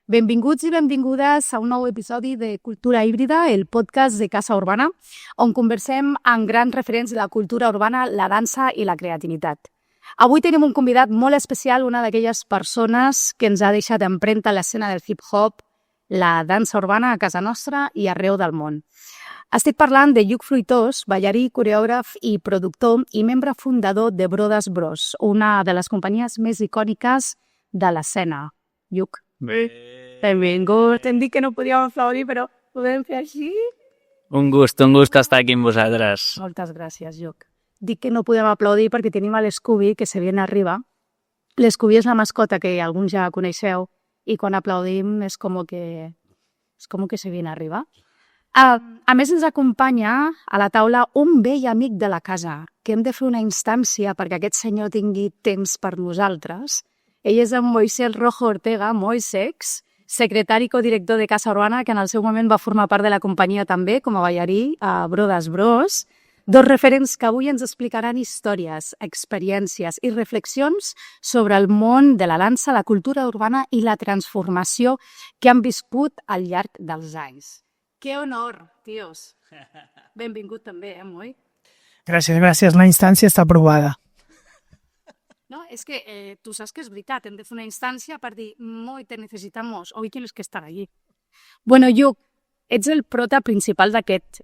Benvinguts i benvingudes a un nou episodi de Cultura Híbrida, el podcast de Casa Urbana, on conversem amb grans referents de la cultura urbana, la dansa i la creativitat. Avui tenim un convidat molt especial, una d'aquelles persones que ens ha deixat empremta l'escena del hip-hop, la dansa urbana a casa nostra i arreu del món. Estic parlant de Lluc Fruitós, ballarí, coreògraf i productor i membre fundador de Brothers Bros, una de les companyies més icòniques de l'escena. Lluc. Benvingut. Hem dit que no podíem aplaudir, però podem fer així? Un gust estar aquí amb vosaltres. Moltes gràcies, Lluc. Dic que no podem aplaudir perquè tenim a l'Scooby, que se viene arriba. L'Scooby és la mascota que alguns ja coneixeu i quan aplaudim és com que se viene arriba. A més, ens acompanya a la taula un vell amic de la casa, que hem de fer una instància perquè aquest senyor tingui temps per nosaltres. Ell és en Moisés Rojo Ortega, Moisex, secretari i codirector de Casa Urbana, que en el seu moment va formar part de la companyia també, com a ballarí, a Brothers Bros. Dos referents que avui ens explicaran històries, experiències i reflexions sobre el món de la dansa, la cultura urbana i la transformació que han viscut al llarg dels anys. Que honor, tios. Benvingut també, Moi? Gràcies. La instància està aprovada. No, és que tu saps que és veritat, hem de fer una instància per dir, Moi, te necesitamos, hoy tienes que estar allí. Bueno, Lluc, ets el prota principal d'aquest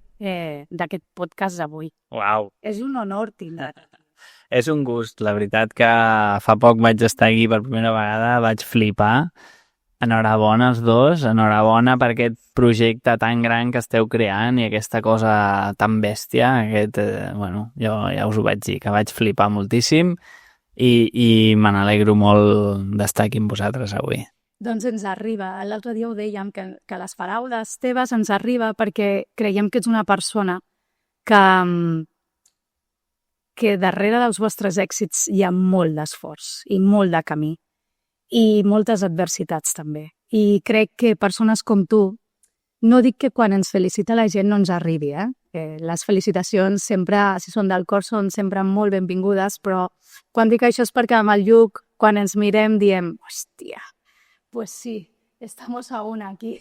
podcast d'avui. Uau! És un honor tindre't. És un gust, la veritat que fa poc vaig estar aquí per primera vegada, vaig flipar. Enhorabona els dos, enhorabona per aquest projecte tan gran que esteu creant i aquesta cosa tan bèstia, jo ja us ho vaig dir, que vaig flipar moltíssim i me n'alegro molt d'estar aquí amb vosaltres avui. Doncs ens arriba, l'altre dia ho dèiem, que les paraules teves ens arriba perquè creiem que ets una persona que darrere dels vostres èxits hi ha molt d'esforç i molt de camí i moltes adversitats també. I crec que persones com tu, no dic que quan ens felicita la gent no ens arribi, que les felicitacions sempre, si són del cor, són sempre molt benvingudes, però quan dic això és perquè amb el Lluc, quan ens mirem, diem, hòstia, pues sí, estamos aún aquí.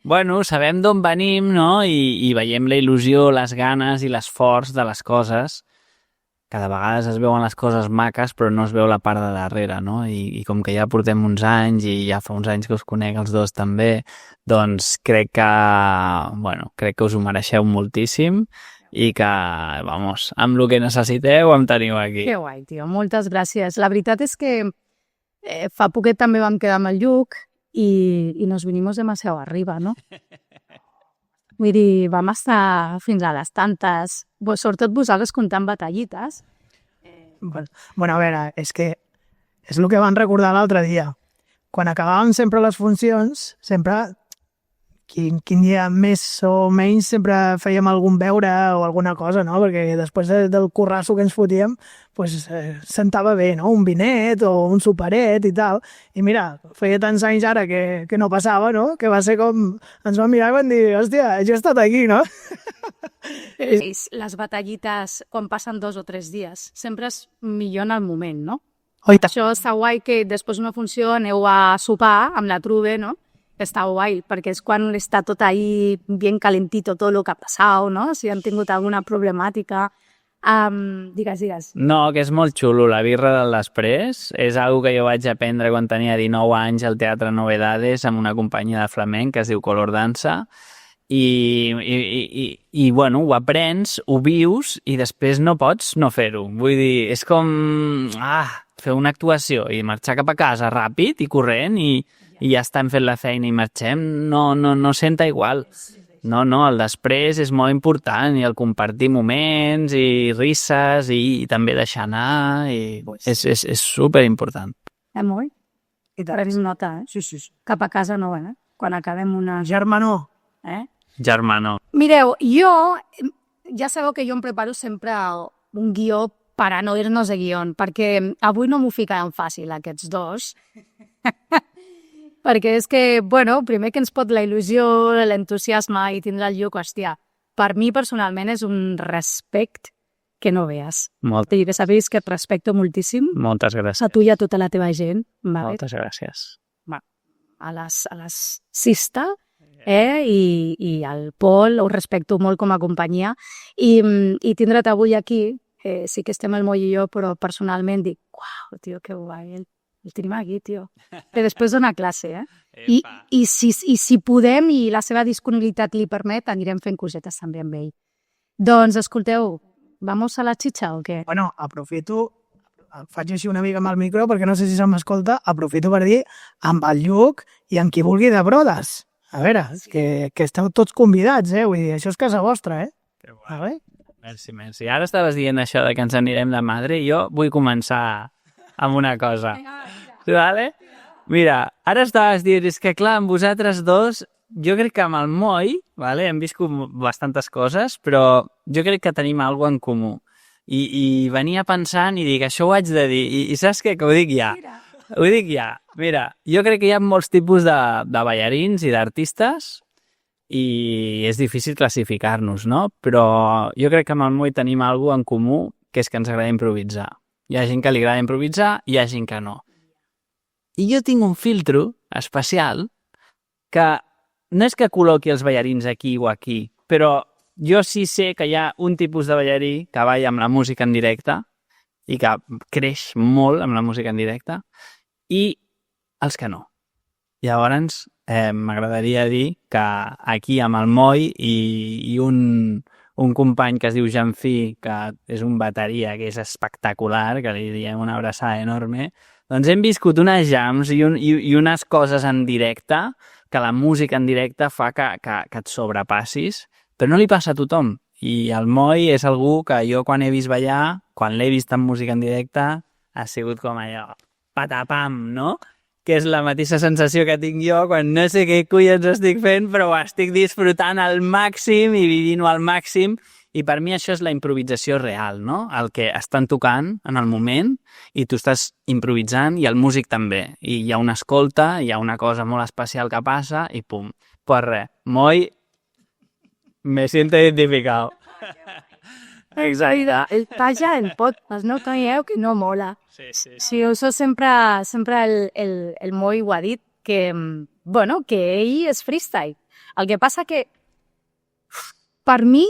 Bueno, sabem d'on venim, no? I veiem la il·lusió, les ganes i l'esforç de les coses. Cada vegada es veuen les coses maques, però no es veu la part de darrere, no? I com que ja portem uns anys i ja fa uns anys que us conec els dos també, doncs crec que us ho mereixeu moltíssim i que, amb el que necessiteu em teniu aquí. Que guai, tio, moltes gràcies. La veritat és que fa poquet també vam quedar amb el Lluc i nos vinimos demasiado arriba, no? Vull dir, vam estar fins a les tantes, sobretot vosaltres comptant batallites. Bueno, a veure, és que és el que van recordar l'altre dia. Quan acabàvem sempre les funcions, sempre, quin dia més o menys, sempre fèiem algun beure o alguna cosa, no? Perquè després del currasso que ens fotíem, sentava bé, no? Un vinet o un superet i tal. I mira, feia tants anys ara que no passava, no? Que va ser com... Ens vam mirar i vam dir, hòstia, jo he estat aquí, no? Les batallites, quan passen 2 o 3 dies, sempre és millor en el moment, no? Això està guai que després d'una funció aneu a sopar amb la truve, no? Està guai, perquè és quan està tot ahí bien calentito tot el que ha passat, no? Si han tingut alguna problemàtica. Digues. No, que és molt xulo, la birra del després. És algo que jo vaig aprendre quan tenia 19 anys al Teatre Novedades amb una companyia de flamenc que es diu Color Dansa. I bueno, ho aprens, ho vius i després no pots no fer-ho. Vull dir, és com fer una actuació i marxar cap a casa ràpid i corrent i ja estem fent la feina i marxem, no senta igual. No, el després és molt important i el compartir moments i risses i també deixar anar és superimportant. Moi? I t'arriba nota, Sí. Cap a casa no, Quan acabem una... Germanor. Germanor. Mireu, ja sabeu que jo em preparo sempre un guió per a no ir-nos de guió, perquè avui no m'ho ficaran fàcil aquests dos. Perquè és que, primer que ens pot la il·lusió, l'entusiasme i tindre el Lluc, hòstia, per mi personalment és un respecte que no veas. Molt. I sabeu que et respecto moltíssim. Moltes gràcies. A tu i a tota la teva gent. Vale? Moltes gràcies. les Sista, i el Pol, ho respecto molt com a companyia, i tindre't avui aquí, sí que estem el Moi i jo, però personalment dic, uau, tio, que guai, el tenim aquí, tio. Que després dona classe, I si podem i la seva disponibilitat li permet, anirem fent cosetes també amb ell. Doncs, escolteu, vamos a la xitxa o què? Bueno, aprofito, faig així una mica amb el micro perquè no sé si se m'escolta, aprofito per dir amb el Lluc i amb qui vulgui de Brodes. A veure, que esteu tots convidats, vull dir, això és casa vostra, Que guai. Merci. Ara estaves dient això de que ens anirem de madre i jo vull començar amb una cosa. Vale? Mira, ara estaves dient, és que clar, amb vosaltres dos, jo crec que amb el Moi, vale, hem viscut bastantes coses, però jo crec que tenim alguna en comú. I venia pensant i dic, això ho haig de dir. I saps què? Que ho dic ja. Ho dic ja. Mira, jo crec que hi ha molts tipus de ballarins i d'artistes i és difícil classificar-nos, no? Però jo crec que amb el Moi tenim alguna en comú, que és que ens agrada improvisar. Hi ha gent que li agrada improvisar i hi ha gent que no. I jo tinc un filtro especial que no és que col·loqui els ballarins aquí o aquí, però jo sí sé que hi ha un tipus de ballarí que balla amb la música en directe i que creix molt amb la música en directe i els que no. Llavors, m'agradaria dir que aquí amb el Moi i un company que es diu Jean-Fi, que és un bateria que és espectacular, que li diem una abraçada enorme, doncs hem viscut unes jams i unes coses en directe que la música en directe fa que et sobrepassis, però no li passa a tothom. I el Moi és algú que jo quan he vist ballar, quan l'he vist en música en directe, ha sigut com allò, patapam, no? Que és la mateixa sensació que tinc jo quan no sé què collons estic fent, però ho estic disfrutant al màxim i vivint-ho al màxim. I per mi això és la improvisació real, no? El que estan tocant en el moment i tu estàs improvisant i el músic també. I hi ha una escolta, hi ha una cosa molt especial que passa i pum. Pues res, Moi, me siento identificado. Exacte. El talla el podcast, no creieu que no mola. Sí, això sempre el Moi ho ha dit, que ell és freestyle. El que passa que, per mi,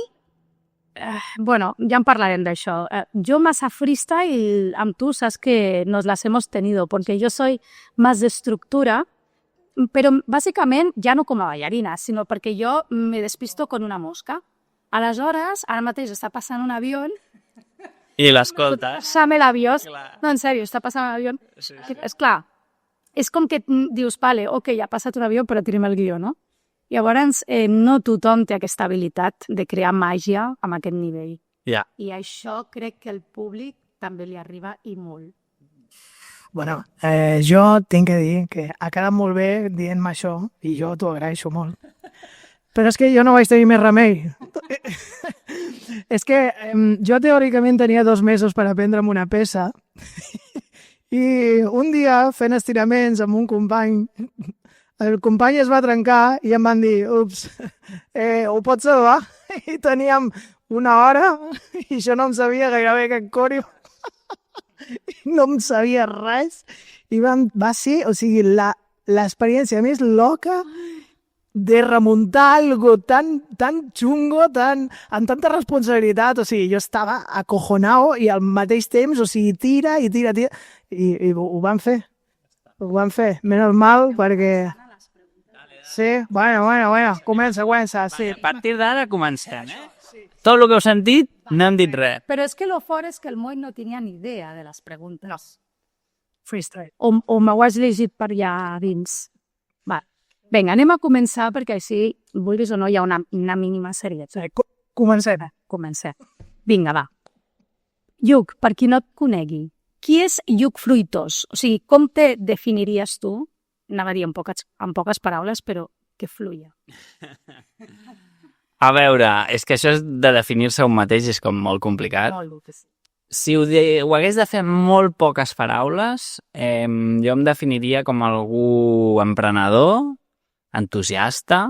ya parlarem d'això. Yo más a freestyle, amb tu saps que nos las hemos tenido, porque yo soy más de estructura, pero bàsicament ja no com a ballarina, sinó perquè jo me despisto con una mosca. Aleshores, ara mateix està passant un avió i l'escoltes. Passa'm l'avió. No, en sèrio, està passant l'avió. Sí. És clar, és com que dius, vale, ok, ja ha passat un avió, però tirem el guió, no? Llavors, no tothom té aquesta habilitat de crear màgia amb aquest nivell. Yeah. I això crec que el públic també li arriba i molt. Bueno, jo tinc que dir que ha quedat molt bé dient-me això i jo t'ho agraeixo molt. Però és que jo no vaig tenir més remei. És que jo teòricament tenia 2 mesos per aprendre'm una peça i un dia fent estiraments amb un company, el company es va trencar i em van dir, ups, ho pots salvar? I teníem 1 hora i jo no em sabia gairebé aquest cori. No em sabia res i va ser, o sigui, l'experiència més loca de remuntar algo tan xungo, amb tanta responsabilitat, o sigui, jo estava acojonado i al mateix temps, o sigui, tira, i ho van fer. Ho van fer, menys mal, perquè... Sí, bueno, comença, sí. A partir d'ara comencem, Tot el que heu sentit, no hem dit res. Però és que lo fort és que el Moi no tenia ni idea de les preguntes. No. Freestyle. O m'ho has llegit per allà dins. Va. Vinga, anem a començar perquè així, vulguis o no, hi ha una mínima serietat. Sí, comencem. Comencem. Vinga, va. Lluc, per qui no et conegui, qui és Lluc Fruitós? O sigui, com te definiries tu? Anava a dir en poques paraules, però que fluïa. A veure, és que això de definir-se un mateix és com molt complicat. Molt. Si ho hagués de fer en molt poques paraules, jo em definiria com algú emprenedor, entusiasta,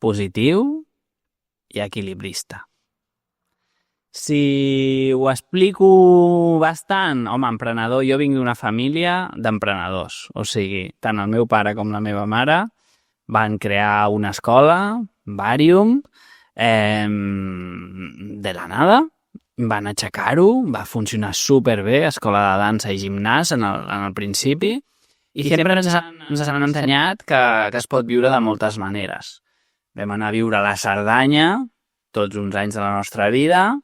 positiu i equilibrista. Si ho explico bastant, home, emprenedor, jo vinc d'una família d'emprenedors, o sigui, tant el meu pare com la meva mare van crear una escola, Vàrium, de la nada, van aixecar-ho, va funcionar superbé, escola de dansa i gimnàs en el principi, i sempre ens han ensenyat que es pot viure de moltes maneres. Vam anar a viure a la Cerdanya tots uns anys de la nostra vida,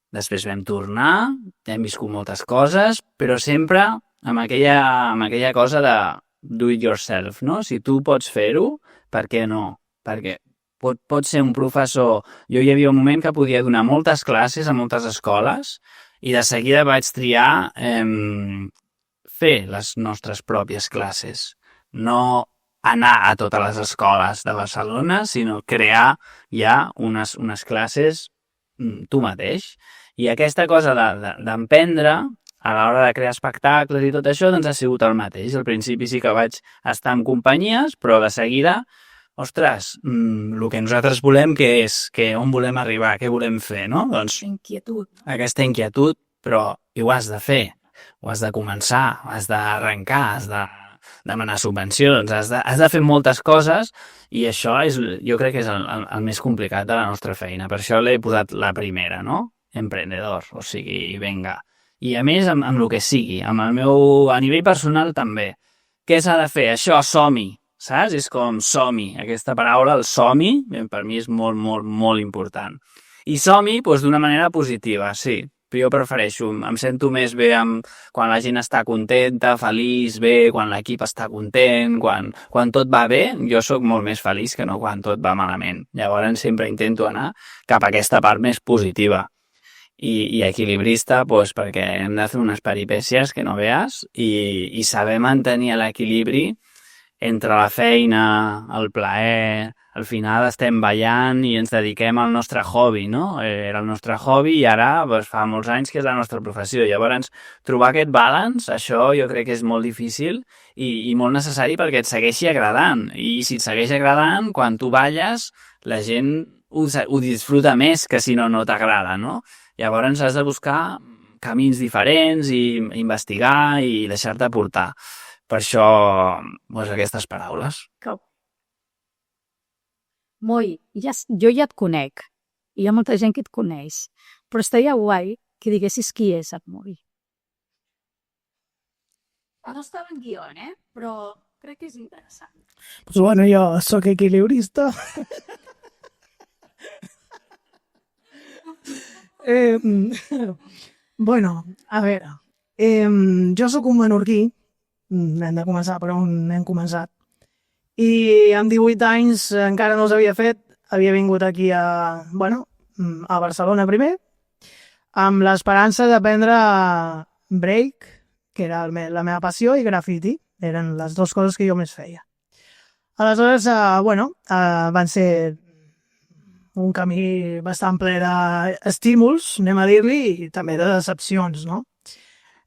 després vam tornar, hem viscut moltes coses, però sempre amb aquella cosa de do it yourself, no? Si tu pots fer-ho, per què no? Perquè pot ser un professor... Jo hi havia un moment que podia donar moltes classes a moltes escoles i de seguida vaig triar fer les nostres pròpies classes. No anar a totes les escoles de Barcelona, sinó crear ja unes classes tu mateix. I aquesta cosa d'emprendre a l'hora de crear espectacles i tot això, doncs ha sigut el mateix. Al principi sí que vaig estar en companyies, però de seguida, ostres, el que nosaltres volem, què és? On volem arribar? Què volem fer, no? Doncs aquesta inquietud, però i ho has de fer, ho has de començar, has d'arrencar, has de demanar subvencions, has de fer moltes coses i això jo crec que és el més complicat de la nostra feina. Per això l'he posat la primera, no? Emprendedor, o sigui, venga. I a més, amb el que sigui, a nivell personal també. Què s'ha de fer? Això, som-hi, saps? És com som-hi. Aquesta paraula, el som-hi, per mi és molt, molt, molt important. I som-hi, doncs, d'una manera positiva, sí. Però jo prefereixo, em sento més bé quan la gent està contenta, feliç, bé, quan l'equip està content, quan tot va bé, jo sóc molt més feliç que no quan tot va malament. Llavors sempre intento anar cap a aquesta part més positiva i equilibrista, doncs, perquè hem de fer unes peripècies que no veas i saber mantenir l'equilibri entre la feina, el plaer. Al final estem ballant i ens dediquem al nostre hobby, no? Era el nostre hobby i ara doncs, fa molts anys que és la nostra professió. Llavors, trobar aquest balance, això jo crec que és molt difícil i molt necessari perquè et segueixi agradant. I si et segueix agradant, quan tu balles, la gent ho disfruta més que si no t'agrada, no? Llavors has de buscar camins diferents i investigar i deixar-te portar. Per això, doncs, aquestes paraules. Moi, jo ja et conec, i hi ha molta gent que et coneix, però estaria guai que diguessis qui és et Moi. No estava en guió, però crec que és interessant. Pues bueno, jo sóc equilibrista. Bueno, a veure, jo sóc un menorquí, hem de començar per on hem començat, i amb 18 anys encara no s'havia fet, havia vingut aquí a Barcelona primer, amb l'esperança d'aprendre break, que era la meva passió, i graffiti, eren les dues coses que jo més feia. Aleshores, van ser un camí bastant ple d'estímuls, anem a dir-li, i també de decepcions, no?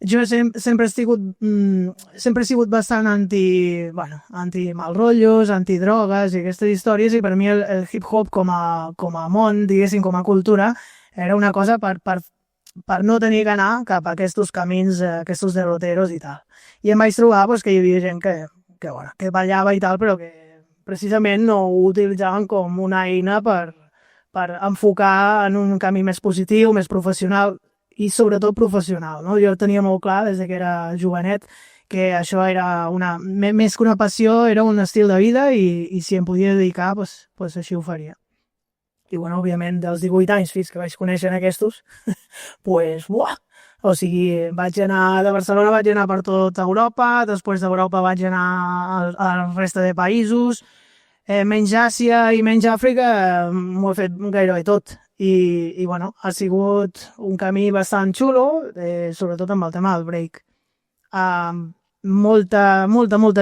Jo sempre he sigut bastant anti mal rotllos, anti drogues i aquestes històries, i per mi el hip-hop com a món, diguéssim, com a cultura, era una cosa per no tenir que anar cap a aquests camins, aquests derroteros i tal. I em vaig trobar que hi havia gent que ballava i tal, però que precisament no ho utilitzaven com una eina per enfocar en un camí més positiu, més professional, i sobretot professional, no? Jo tenia molt clar des que era jovenet que això era més que una passió, era un estil de vida i si em podia dedicar, doncs així ho faria. I òbviament dels 18 anys fins que vaig conèixer aquests, o sigui, de Barcelona vaig anar per tota Europa, després d'Europa vaig anar a la resta de països, menys Àsia i menys Àfrica, m'ho he fet gairebé tot. I ha sigut un camí bastant xulo, sobretot amb el tema del break. Molta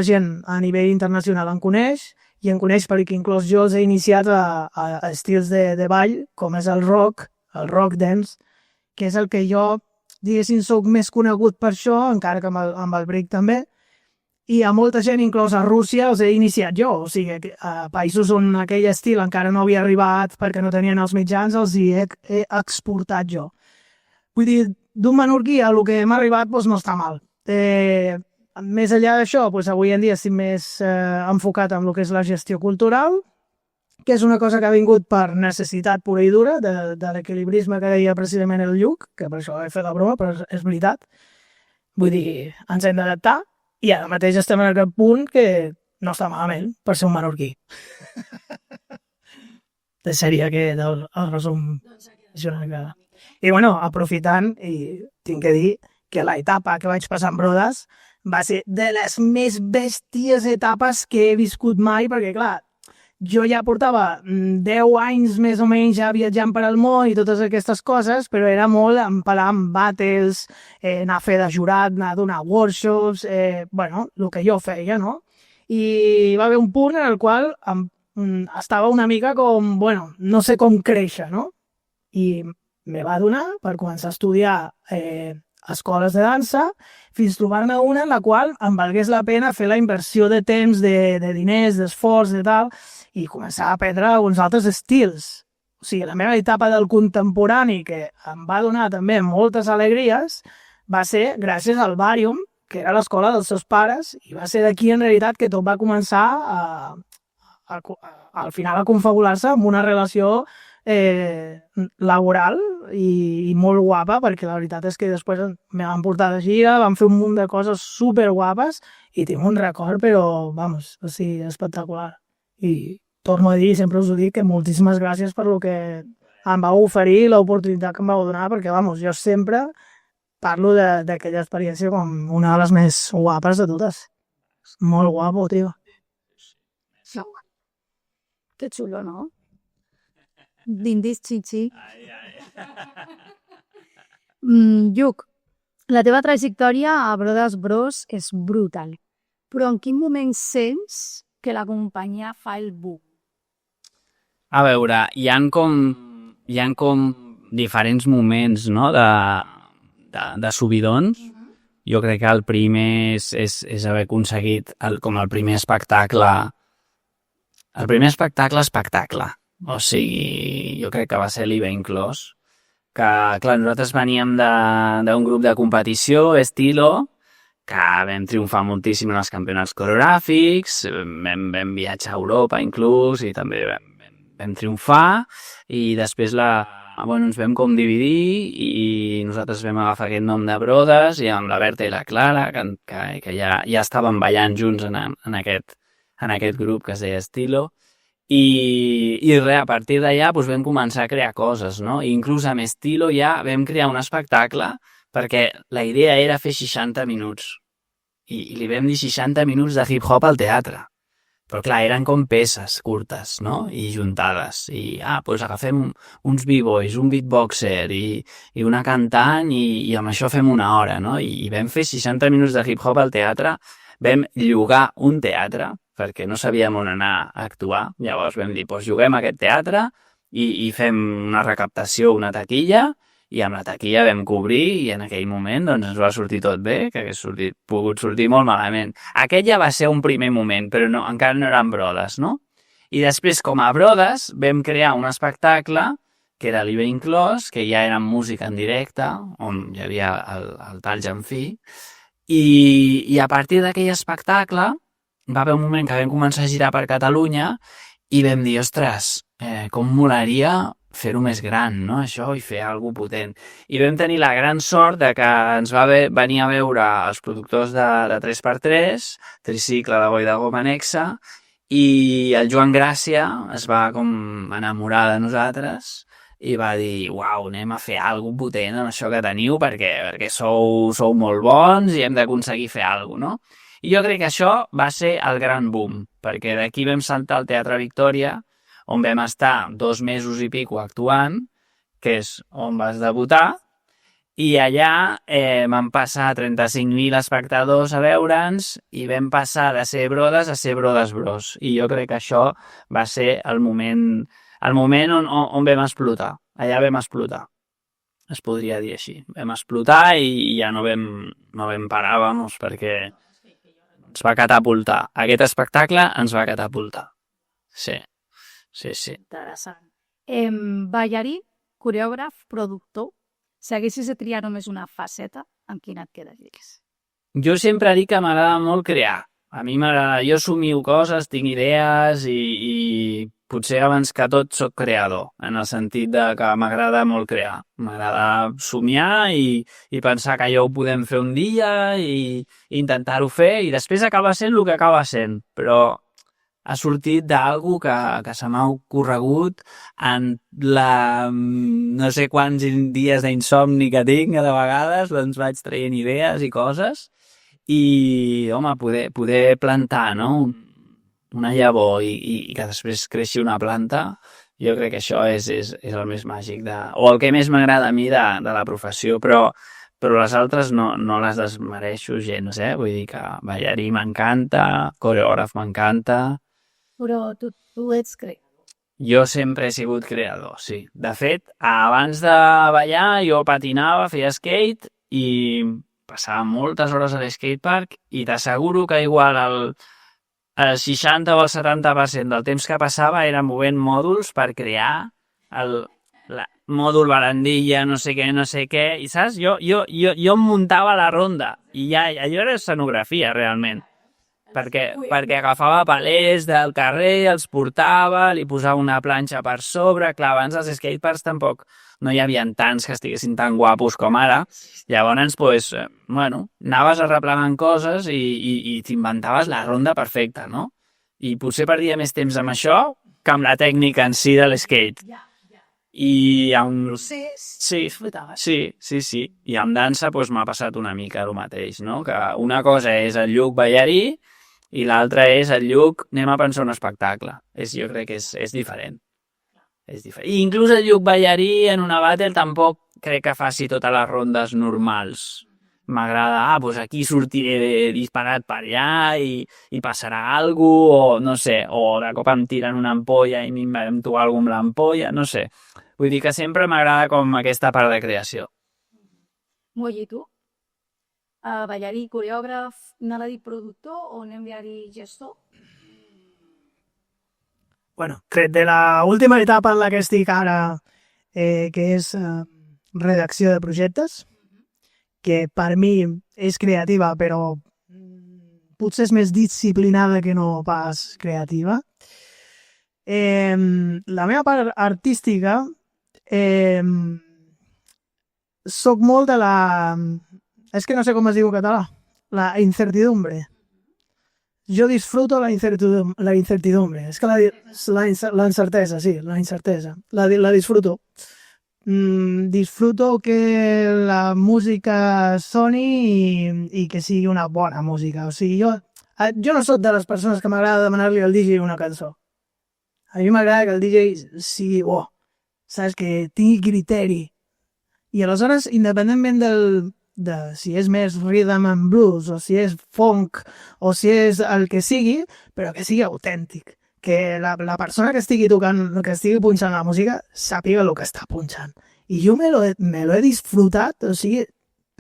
gent a nivell internacional en coneix, i en coneix perquè inclús jo els he iniciat a estils de ball, com és el rock dance, que és el que jo, diguéssim, soc més conegut per això, encara que amb el break també, i a molta gent, inclòs a Rússia, els he iniciat jo. O sigui, a països on aquell estil encara no havia arribat perquè no tenien els mitjans, els hi he exportat jo. Vull dir, d'un menorquí a el que hem arribat doncs no està mal. Més enllà d'això, doncs avui en dia estic més enfocat en el que és la gestió cultural, que és una cosa que ha vingut per necessitat pura i dura, de l'equilibrisme que deia precisament el Lluc, que per això he fet la broma, però és veritat. Vull dir, ens hem d'adaptar i ara mateix estem en aquest punt que no està malament per ser un menorquí. Seria aquest el resum. I bueno, aprofitant, i tinc que dir que l'etapa que vaig passar amb Brodes va ser de les més bèsties etapes que he viscut mai, perquè clar, jo ja portava 10 anys més o menys ja viatjant per al món i totes aquestes coses, però era molt empalar amb battles, anar a fer de jurat, anar a donar workshops, bueno, el que jo feia, no? I va haver un punt en el qual estava una mica com, bueno, no sé com créixer, no? I me va donar per començar a estudiar escoles de dansa, fins trobar-ne una en la qual em valgués la pena fer la inversió de temps, de diners, d'esforç, de tal, i començar a aprendre uns altres estils. O sigui, la meva etapa del contemporani, que em va donar també moltes alegries, va ser gràcies al Barium, que era l'escola dels seus pares, i va ser d'aquí en realitat que tot va començar al final a confabular-se amb una relació laboral i molt guapa, perquè la veritat és que després me van portar de gira, vam fer un munt de coses superguapes i tinc un record, però, vamos, o sigui, espectacular. I torno a dir, sempre us ho dic, que moltíssimes gràcies per el que em vau oferir, l'oportunitat que em vau donar, perquè, vamos, jo sempre parlo d'aquella experiència com una de les més guapes de totes. Molt guapo, tio. Que xulo, ¿no? Dindis chichi. Lluc, la teva trajectòria a Brodes Bros és brutal, però en quin moment sents que la companyia fa el boom? A veure, hi ha com diferents moments, no?, de subidons. Jo crec que el primer és haver aconseguit com el primer espectacle. El primer espectacle. O sigui, jo crec que va ser l'Iva Inclòs, que, clar, nosaltres veníem d'un grup de competició, Estilo, que vam triomfar moltíssim en els campionats coreogràfics, vam viatjar a Europa inclús, i també vam triomfar, i després ens vam com dividir, i nosaltres vam agafar aquest nom de Brodes, i amb la Berta i la Clara, que ja estaven ballant junts en aquest grup que es deia Estilo, i res, a partir d'allà vam començar a crear coses, no? I inclús amb Estilo ja vam crear un espectacle perquè la idea era fer 60 minuts i li vam dir 60 minuts de hip-hop al teatre. Però clar, eren com peces curtes, no? I juntades. I agafem uns b-boys, un beatboxer i una cantant i amb això fem una hora, no? I vam fer 60 minuts de hip-hop al teatre, vam llogar un teatre perquè no sabíem on anar a actuar. Llavors vam dir, lloguem aquest teatre i fem una recaptació, una taquilla, i amb la taquilla vam cobrir i en aquell moment ens va sortir tot bé, que hagués pogut sortir molt malament. Aquest ja va ser un primer moment, però encara no eren Brodes, no? I després, com a Brodes, vam crear un espectacle que era l'Iva Inclòs, que ja era música en directe, on hi havia el Talls en fi, i a partir d'aquell espectacle va haver un moment que vam començar a girar per Catalunya i vam dir, ostres, com molaria fer-ho més gran, no?, això, i fer alguna cosa potent. I vam tenir la gran sort de que ens va venir a veure els productors de 3x3, Tricicle de Boi de Goma Nexa, i el Joan Gràcia es va com enamorar de nosaltres i va dir, uau, anem a fer alguna cosa potent amb això que teniu perquè sou molt bons i hem d'aconseguir fer alguna cosa, no? I jo crec que això va ser el gran boom, perquè d'aquí vam saltar al Teatre Victòria, on vam estar 2 mesos i pico actuant, que és on vas debutar, i allà vam passar 35.000 espectadors a veure'ns i vam passar de ser Brodes a ser Brodes Bros. I jo crec que això va ser el moment on vam explotar. Allà vam explotar. Es podria dir així. Vam explotar i ja no vam parar, vamos, perquè ens va catapultar. Aquest espectacle ens va catapultar. Sí. Interessant. Ballarí, coreògraf, productor, si haguessis de triar només una faceta, amb quina et quedaries? Jo sempre dic que m'agrada molt crear. A mi m'agrada, jo somio coses, tinc idees i potser abans que tot soc creador, en el sentit de que m'agrada molt crear. M'agrada somiar i pensar que allò ho podem fer un dia i intentar-ho fer i després acaba sent el que acaba sent, però ha sortit d'algú que se m'ha ocorregut en no sé quants dies d'insomni que tinc de vegades, doncs vaig traient idees i coses i, home, poder plantar, no?, una llavor i que després creixi una planta, jo crec que això és el més màgic, o el que més m'agrada a mi de la professió, però les altres no les desmereixo gens, vull dir que ballarí m'encanta, coreògraf m'encanta. Però tu ets creador. Jo sempre he sigut creador, sí. De fet, abans de ballar jo patinava, feia skate i passava moltes hores a l'skatepark i t'asseguro que igual el 60 o el 70% del temps que passava era movent mòduls per crear el mòdul barandilla, no sé què, i saps? Jo em muntava la ronda i ja allò era escenografia realment. Perquè agafava palers del carrer, els portava, li posava una planxa per sobre. Clar, abans els skateparks tampoc no hi havia tants que estiguessin tan guapos com ara. Llavors, doncs, anaves arreplegant coses i t'inventaves la ronda perfecta, no? I potser perdia més temps amb això que amb la tècnica en si de l'skate. I amb... Sí. I amb dansa m'ha passat una mica el mateix, no? Que una cosa és el Lluc ballarí i l'altra és el Lluc, anem a pensar un espectacle. Jo crec que és diferent. I inclús el Lluc ballarí en una battle tampoc crec que faci totes les rondes normals. M'agrada, doncs aquí sortiré disparat per allà i passarà alguna cosa, o no sé, o de cop em tiren una ampolla i m'invento alguna cosa amb l'ampolla, no sé. Vull dir que sempre m'agrada com aquesta part de creació. Molt, i tu? Ballarí, coreògraf, anava a dir productor o anem a dir gestor? Bueno, tret de l'última etapa en la que estic ara, que és redacció de projectes, que per mi és creativa, però potser és més disciplinada que no pas creativa. La meva part artística, soc molt de la... És que no sé com es diu en català. La incertidumbre. Jo disfruto la incertidumbre. És que la incertesa, sí, la incertesa. La disfruto. Disfruto que la música soni i que sigui una bona música. O sigui, jo no soc de les persones que m'agrada demanar-li al DJ una cançó. A mi m'agrada que el DJ sigui bo, saps? Que tingui criteri. I aleshores, independentment de si és més rhythm and blues, o si és funk, o si és el que sigui, però que sigui autèntic. Que la persona que estigui tocant, que estigui punxant la música, sàpiga el que està punxant. I jo me lo he disfrutat, o sigui,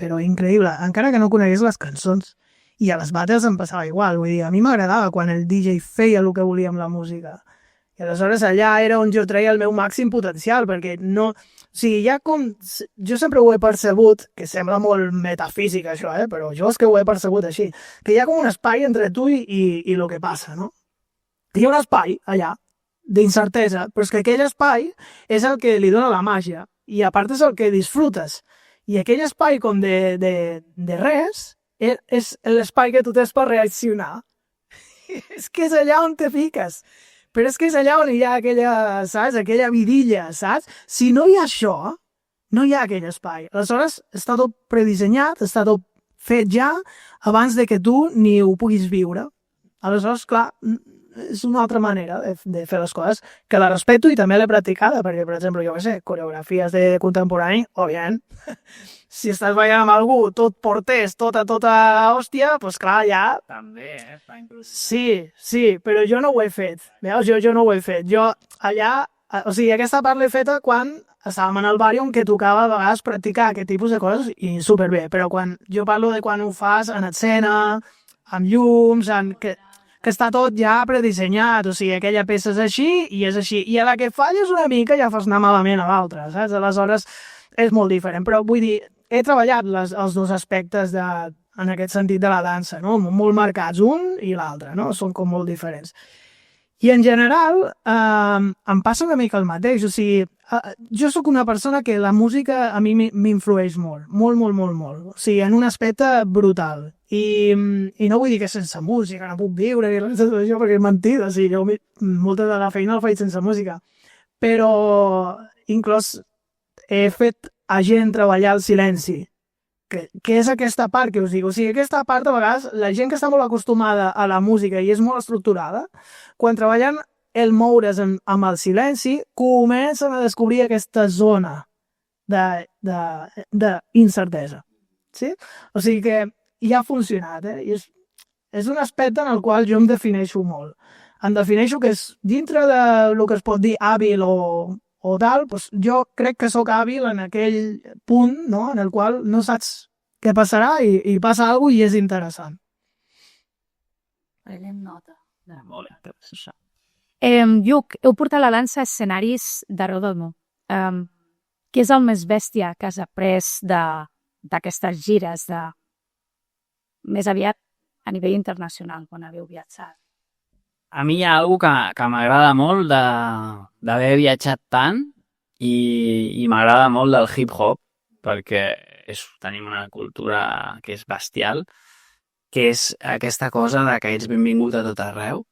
però increïble, encara que no conegués les cançons. I a les battles em passava igual, vull dir, a mi m'agradava quan el DJ feia el que volia amb la música. I aleshores allà era on jo treia el meu màxim potencial, perquè no... O sigui, ja com... Jo sempre ho he percebut, que sembla molt metafísic això, però jo és que ho he percebut així, que hi ha com un espai entre tu i el que passa, no? Hi ha un espai allà, d'incertesa, però és que aquell espai és el que li dona la màgia, i a part és el que disfrutes. I aquell espai com de res és l'espai que tu tens per reaccionar. És que és allà on te fiques. Però és que és allà on hi ha aquella, saps? Aquella vidilla, saps? Si no hi ha això, no hi ha aquell espai. Aleshores, està tot predissenyat, està tot fet ja abans de que tu ni ho puguis viure. Aleshores, clar, és una altra manera de fer les coses, que la respecto i també l'he practicada, perquè, per exemple, jo què sé, coreografies de contemporani, òbviament, si estàs ballant amb algú tot portés, tota hòstia, doncs clar, ja... També, Sí, però jo no ho he fet. Veus? Jo no ho he fet. Jo allà... O sigui, aquesta part l'he feta quan estàvem en el Barium, que tocava a vegades practicar aquest tipus de coses i superbé, però quan jo parlo de quan ho fas en escena, amb llums, que està tot ja predissenyat, o sigui, aquella peça és així i és així. I a la que falles una mica ja fas anar malament a l'altra, saps? Aleshores és molt diferent, però vull dir, he treballat els dos aspectes en aquest sentit de la dansa, no? Molt marcats, un i l'altre, no? Són com molt diferents. I en general em passa una mica el mateix, o sigui, jo sóc una persona que la música a mi m'influeix molt, molt. O sigui, en un aspecte brutal. I no vull dir que sense música no puc viure ni res de tot això, perquè és mentida, o sigui, jo molta de la feina la faig sense música. Però inclús he fet a gent treballar el silenci, que és aquesta part que us dic. O sigui, aquesta part, a vegades, la gent que està molt acostumada a la música i és molt estructurada, quan treballen el moure's amb el silenci, comencen a descobrir aquesta zona d'incertesa. Sí? O sigui que ja ha funcionat, I és un aspecte en el qual jo em defineixo molt. Em defineixo que és dintre del que es pot dir hàbil o tal, doncs jo crec que sóc hàbil en aquell punt, no?, en el qual no saps què passarà i passa alguna cosa i és interessant. Prenem nota. Molt bé, això. Lluc, heu portat la dansa a escenaris d'arreu del món. Què és el més bèstia que has après d'aquestes gires, més aviat a nivell internacional, quan haveu viatjat? A mi hi ha alguna que m'agrada molt d'haver viatjat tant i m'agrada molt del hip-hop, perquè tenim una cultura que és bestial, que és aquesta cosa de que ets benvingut a tot arreu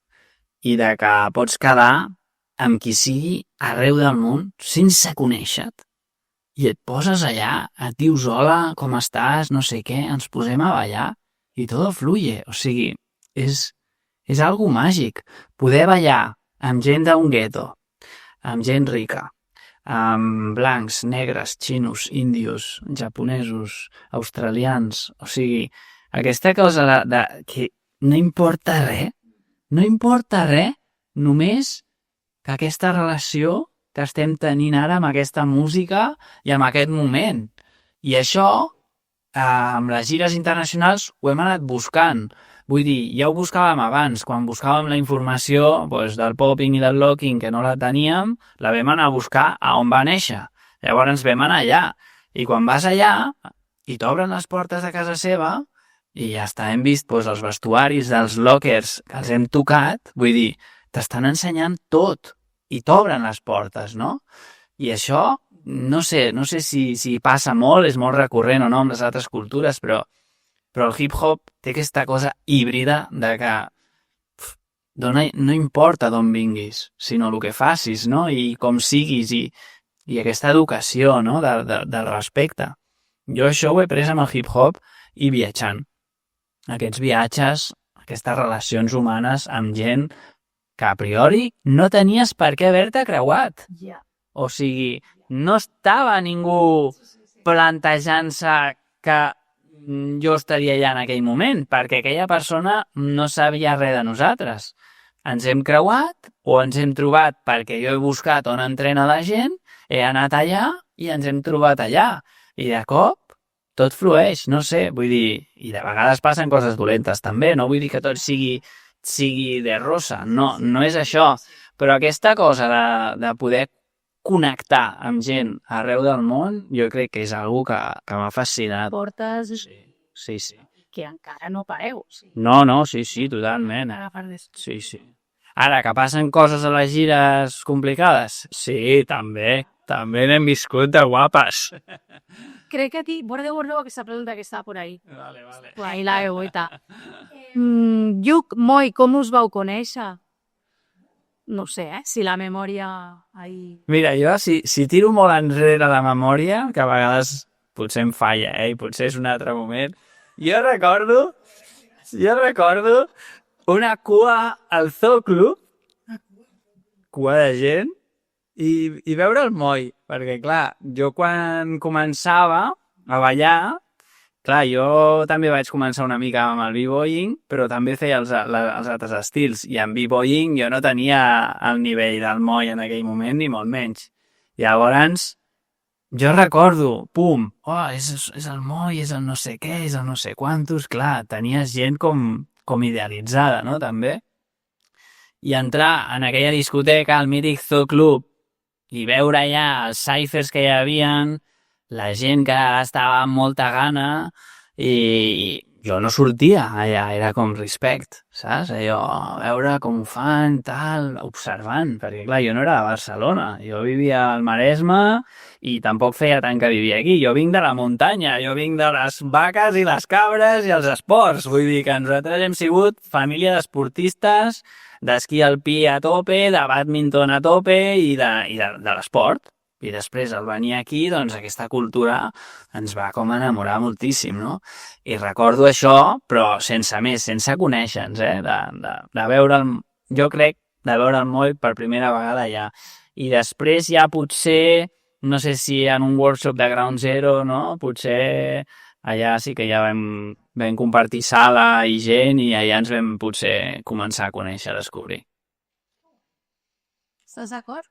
i de que pots quedar amb qui sigui arreu del món sense conèixer-te. I et poses allà, et dius hola, com estàs, no sé què, ens posem a ballar i tot fluye. O sigui, és algo màgic. Poder ballar amb gent d'un gueto, amb gent rica, amb blancs, negres, xinos, índios, japonesos, australians. O sigui, aquesta cosa de que no importa res, només que aquesta relació que estem tenint ara amb aquesta música i amb aquest moment. I això, amb les gires internacionals, ho hem anat buscant. Vull dir, ja ho buscàvem abans, quan buscàvem la informació del popping i del locking, que no la teníem, la vam anar a buscar a on va néixer. Llavors vam anar allà. I quan vas allà, i t'obren les portes de casa seva, i ja està, hem vist els vestuaris dels lockers que els hem tocat, vull dir, t'estan ensenyant tot, i t'obren les portes, no? I això, no sé si passa molt, és molt recurrent o no amb les altres cultures, però el hip-hop té aquesta cosa híbrida de que no importa d'on vinguis, sinó el que facis, no? I com siguis, i aquesta educació, no?, del respecte. Jo això ho he pres amb el hip-hop i viatjant. Aquests viatges, aquestes relacions humanes amb gent que a priori no tenies per què haver-te creuat. O sigui, no estava ningú plantejant-se que jo estaria allà en aquell moment, perquè aquella persona no sabia res de nosaltres. Ens hem creuat o ens hem trobat perquè jo he buscat on entrena la gent, he anat allà i ens hem trobat allà. I de cop tot flueix, no sé, vull dir, i de vegades passen coses dolentes també, no vull dir que tot sigui de rosa, no és això, però aquesta cosa de poder connectar amb gent arreu del món, jo crec que és algo que m'ha fascinat. Portes Sí. que encara no pareu. No, sí, totalment. Sí. Ara, que passen coses a les gires complicades? Sí, també n'hem viscut de guapes. Crec que guardeu aquesta pregunta que està por ahí. Vale. Ahí la heu, Lluc, Moi, com us vau conèixer? No sé, si la memòria... Mira, jo si tiro molt enrere la memòria, que a vegades potser em falla, i potser és un altre moment, jo recordo una cua al Zoo Club, cua de gent, i veure el Moi, perquè clar, jo quan començava a ballar, clar, jo també vaig començar una mica amb el b-boying, però també feia els altres estils, i amb b-boying jo no tenia el nivell del Moi en aquell moment, ni molt menys. Llavors, jo recordo, és el Moi, és el no sé què, és el no sé quantos, clar, tenies gent com com idealitzada, no?, també. I entrar en aquella discoteca, al mític Zoo Club, i veure allà els cyphers que hi havien, la gent que estava amb molta gana, i jo no sortia allà, era com respect, saps? Allò, veure com ho fan, tal, observant, perquè clar, jo no era de Barcelona, jo vivia al Maresme i tampoc feia tant que vivia aquí, jo vinc de la muntanya, jo vinc de les vaques i les cabres i els esports, vull dir que nosaltres hem sigut família d'esportistes, d'esquí alpí a tope, de bàdminton a tope i de l'esport. I després, al venir aquí, doncs aquesta cultura ens va com enamorar moltíssim, no? I recordo això, però sense més, sense conèixer-nos, de veure'l, jo crec, de veure el moll per primera vegada allà. I després ja potser, no sé si en un workshop de Ground Zero, no? Potser allà sí que ja vam compartir sala i gent i allà ens vam potser començar a conèixer, a descobrir. Estàs d'acord?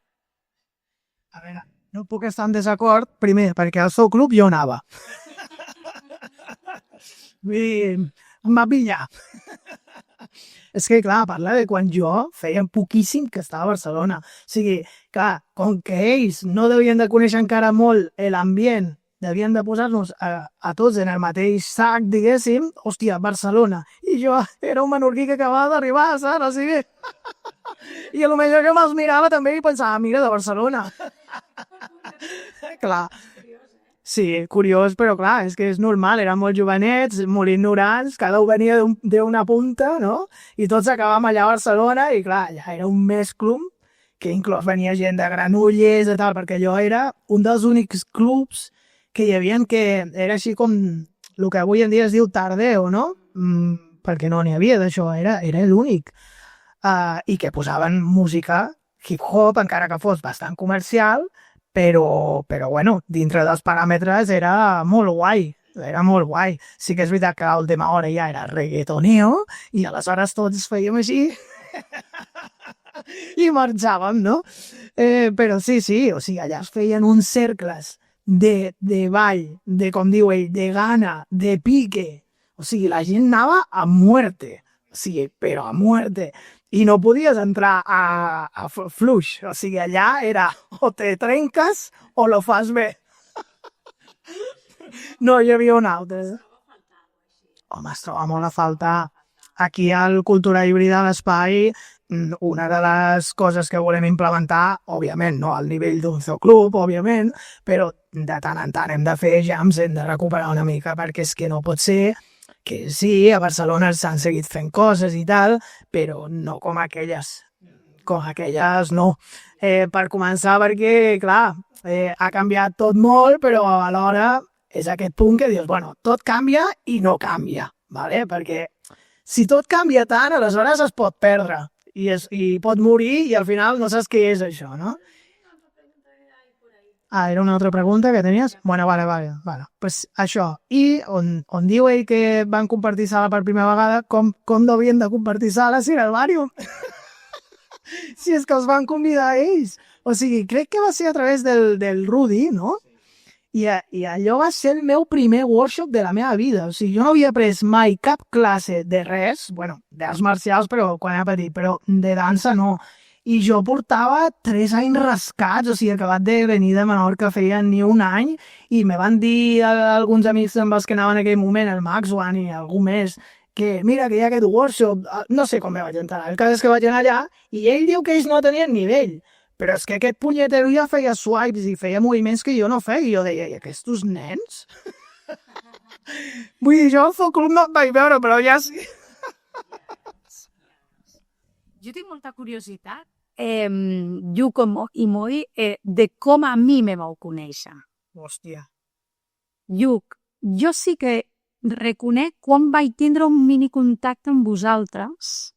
A veure, no puc estar en desacord, primer, perquè al Zoo Club jo anava. Em va pillar. És que, clar, parla de quan jo feia poquíssim que estava a Barcelona. O sigui, clar, com que ells no devien de conèixer encara molt l'ambient, devien de posar-nos a tots en el mateix sac, diguéssim, hòstia, Barcelona. I jo era un menorquí que acabava d'arribar, saps? O sigui, i a lo millor que me'ls mirava també i pensava, mira, de Barcelona. Clar. Sí, curiós, però clar, és que és normal, eren molt jovenets, molt ignorants, cada un venia d'una punta, no? I tots acabàvem allà a Barcelona i clar, allà era un mesclum que inclús venia gent de Granollers i tal, perquè allò era un dels únics clubs que hi havia que era així com el que avui en dia es diu tardeo, no? Perquè no n'hi havia d'això, era l'únic. I que posaven música hip-hop, encara que fos bastant comercial, però bueno, dintre dels paràmetres era molt guai. Era molt guai. Sí que és veritat que a l'última hora ja era reggaetoneo i aleshores tots fèiem així i marxàvem, no? Però sí, o sigui, allà es feien uns cercles de ball, de, com diu ell, de gana, de pique. O sigui, la gent anava a muerte. O sigui, però a muerte. I no podies entrar a fluix. O sigui, allà era o te trenques o lo fas bé. No, hi havia un altre. Home, es troba molt a faltar. Aquí al Cultura Híbrida a l'Espai, una de les coses que volem implementar, òbviament, no al nivell d'un Zoo Club, òbviament, però de tant en tant hem de fer jams, hem de recuperar una mica, perquè és que no pot ser que sí, a Barcelona s'han seguit fent coses i tal, però no com aquelles. Com aquelles no. Per començar, perquè, clar, ha canviat tot molt, però alhora és aquest punt que dius, bueno, tot canvia i no canvia, ¿vale? Perquè si tot canvia tant, aleshores es pot perdre i pot morir i al final no saps què és això, no? Era una altra pregunta que tenies? Bueno, vale. Pues això. I on diu ell que van compartir sala per primera vegada, com devien de compartir sala si era el Vàrium? Si és que els van convidar a ells. O sigui, crec que va ser a través del Rudi, no? I allò va ser el meu primer workshop de la meva vida. O sigui, jo no havia pres mai cap classe de res, bueno, d'arts marcials, però quan era petit, però de dansa no. I jo portava 3 anys rascats, o sigui, acabat de venir de Menorca feia ni un any, i me van dir alguns amics amb els que anaven en aquell moment, el Max One i algú més, que mira, que hi ha aquest workshop, no sé com me vaig entrar, el cas és que vaig anar allà, i ell diu que ells no tenien nivell. Però és que aquest punyetero ja feia swipes i feia moviments que jo no feia. I jo deia, i aquests nens? Vull dir, jo al Zoo Club no et vaig veure, però ja sí. Jo tinc molta curiositat, Lluc i Moi, de com a mi me vau conèixer. Hòstia. Lluc, jo sí que reconec quan vaig tindre un mini contacte amb vosaltres.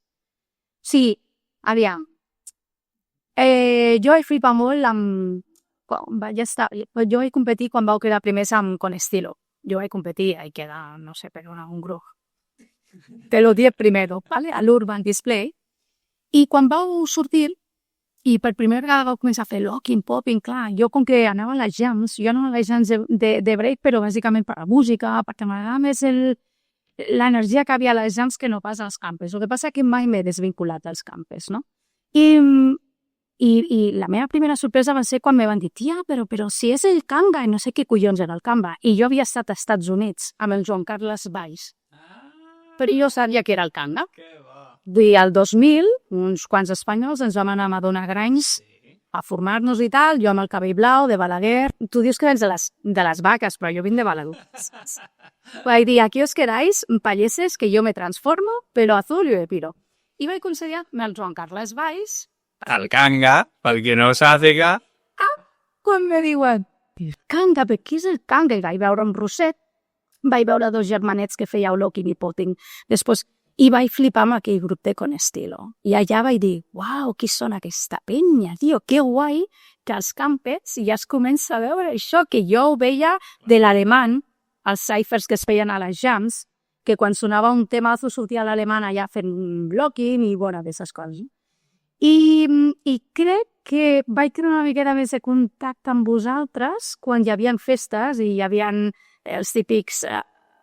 Sí, aviam. Jo vaig flipar molt jo vaig competir quan vau quedar primers amb Con Estilo. Jo vaig competir i quedar, no sé, per un grup. De los 10 primeros, ¿vale? A l'Urban Display. I quan vau sortir, i per primera vegada vau començar a fer locking, popping, clar, jo com que anava a les jams, jo anava a les jams de break, però bàsicament per la música, perquè m'agradava més l'energia que havia a les jams que no pas als campes. El que passa és que mai m'he desvinculat dels campes, no? I la meva primera sorpresa va ser quan me van dir tia, però si és el Kanga, i no sé què collons era el Kanga. I jo havia estat als Estats Units amb el Joan Carles Valls. Però jo sabia que era el Kanga. I al 2000, uns quants espanyols ens vam anar a Madonna Grange a formar-nos i tal, jo amb el cabell blau, de Balaguer. Tu dius que vens de les vaques, però jo vinc de Balaguer. Vaig dir, aquí os quedáis, palleses, que jo me transformo, però azul i de piro. I vaig aconsellar-me el Joan Carles Valls. El Kanga, pel que no sàpiga. Quan me diuen, Kanga, però qui és el Kanga? I vaig veure un rosset, vaig veure dos germanets que feia Locking i Potting. Després, i vaig flipar amb aquell grup de Con Estilo. I allà vaig dir, uau, qui són aquesta penya, tio, que guai que als campes ja es comença a veure això, que jo ho veia de l'alemany, els cyphers que es feien a les jams, que quan sonava un temazo sortia l'alemany allà fent blocking i, bueno, d'aquestes coses. I crec que vaig tenir una miqueta més de contacte amb vosaltres quan hi havia festes i hi havia els típics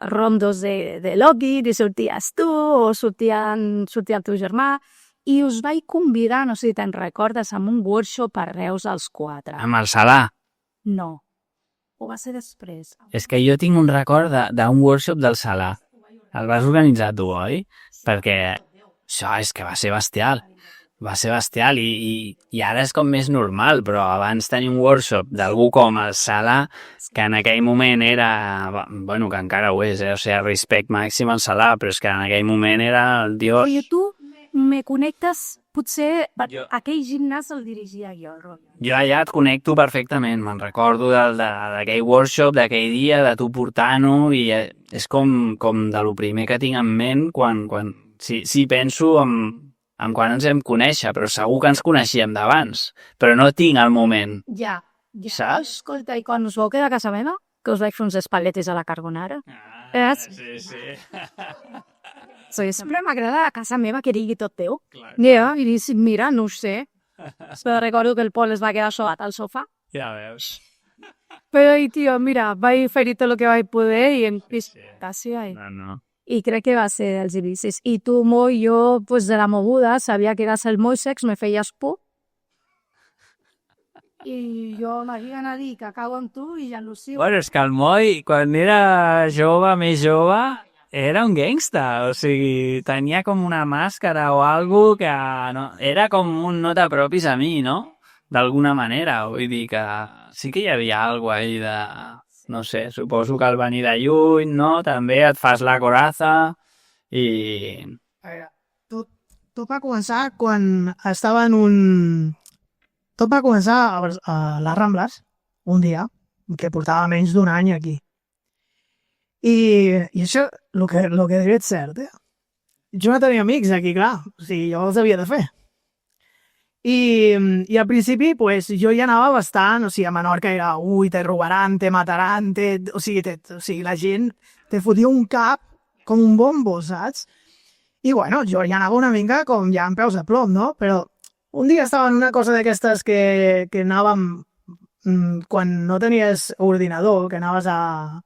rondos de Loki, i sorties tu o sortia el teu germà, i us vaig convidar, no sé si te'n recordes, amb un workshop a Reus als 4. Amb el Salà. No, ho va ser després. És que jo tinc un record d'un workshop del Salà. El vas organitzar tu, oi? Perquè això és que va ser bestial. Va ser bestial i ara és com més normal, però abans tenir un workshop d'algú com el Salà, que en aquell moment era, bueno, que encara ho és, o sigui, respect màxim al Salà, però és que en aquell moment era el dios. Oye, tu me connectes, potser aquell gimnàs el dirigia jo. Jo allà et connecto perfectament, me'n recordo d'aquell workshop, d'aquell dia, de tu portant-ho, i és com de lo primer que tinc en ment quan sí penso en quan ens vam conèixer, però segur que ens coneixíem d'abans, però no tinc el moment. Ja. Saps? Escolta, i quan us vau quedar a casa meva, que us vaig fer uns espaletes a la carbonara. Sí. Sempre m'agrada a casa meva que digui tot teu. Ja, i dic, mira, no ho sé. Però recordo que el Pol es va quedar solat al sofà. Ja veus. Però, tio, mira, vaig fer-hi tot el que vaig poder i en pistàcia. No. I crec que va ser dels inicis. I tu, Moi, jo, pues, de la moguda, sabia que eres el Moisex, me feies por. I jo m'havia anat a dir que cago amb tu i il·lusió. Bueno, és que el Moi, quan era jove, més jove, era un gangsta, o sigui, tenia com una màscara o algo que no, era com un no t'apropis a mi, no? D'alguna manera, vull dir que sí que hi havia algo ahí de... No sé, suposo que al venir de lluny, no? També et fas la coraza i... A veure, tot va començar quan estava en un... Tot va començar a les Rambles, un dia, que portava menys d'un any aquí. I això, el que diré és cert, eh? Jo no tenia amics aquí, clar, o sigui, jo els havia de fer. I al principi, pues, jo hi anava bastant, o sigui, a Menorca era, te robaran, te mataran, o sigui, la gent te fotia un cap com un bombo, saps? I, bueno, jo hi anava una mica com ja amb peus a plom, no? Però un dia estava en una cosa d'aquestes que anàvem, quan no tenies ordinador, que anaves a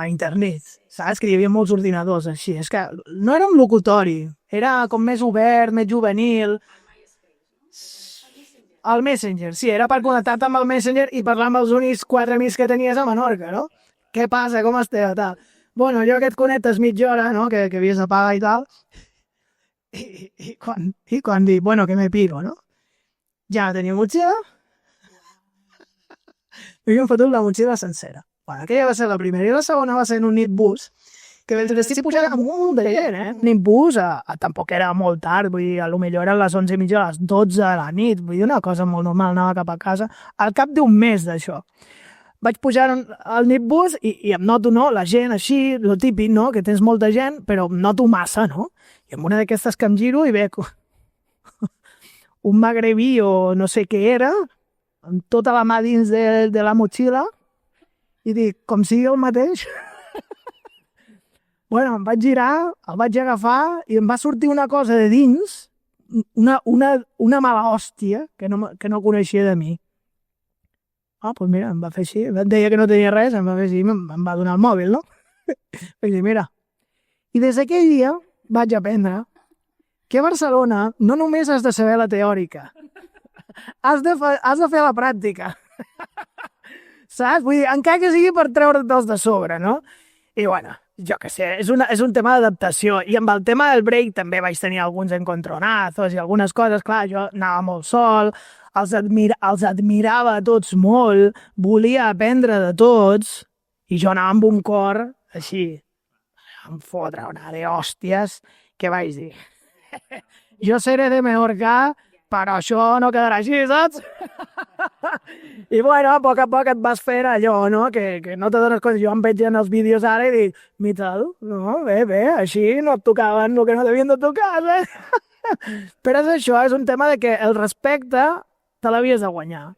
internet, saps? Que hi havia molts ordinadors així. És que no era un locutori, era com més obert, més juvenil. El Messenger, sí, era per connectar-te amb el Messenger i parlar amb els únics 4 amics que tenies a Menorca, no? Què passa, com esteu, tal? Bueno, jo que et connectes mitja hora, no?, que havies de pagar i tal, i quan dic, bueno, que me piro, no? Ja tenia motxilla, i em fotut la motxilla sencera. Bueno, aquella va ser la primera, i la segona va ser en un nitbus, que mentre estic pujant amb un munt de gent, nitbus, tampoc era molt tard, vull dir, potser eren les 11:30, les 12 de la nit, vull dir, una cosa molt normal, anava cap a casa, al cap d'un mes d'això. Vaig pujar al nitbus i em noto, no?, la gent així, lo típic, no?, que tens molta gent, però em noto massa, no? I en una d'aquestes que em giro i veig un magrebí o no sé què era, amb tota la mà dins de la motxilla, i dic, com sigui el mateix. Bueno, em vaig girar, el vaig agafar i em va sortir una cosa de dins, una mala hòstia que no coneixia de mi. Doncs mira, em va fer així, em deia que no tenia res, em va fer així, em va donar el mòbil, no? Vaig dir, mira, I des d'aquell dia vaig aprendre que a Barcelona no només has de saber la teòrica, has de fer la pràctica. Saps? Vull dir, encara que sigui per treure-te'ls de sobre, no? I bueno, jo què sé, és un tema d'adaptació. I amb el tema del break també vaig tenir alguns encontronazos i algunes coses. Clar, jo anava molt sol, els admirava a tots molt, volia aprendre de tots, i jo anava amb un cor així, em fotre una de hòsties, que vaig dir. Jo seré de Menorca, però això no quedarà així, saps? I bueno, a poc et vas fer allò, no? Que no te dones compte. Jo em veig en els vídeos ara i dic, Mital, no, bé, així no et tocaven el que no t'havien de tocar, eh? Però és això, és un tema de que el respecte te l'havies de guanyar.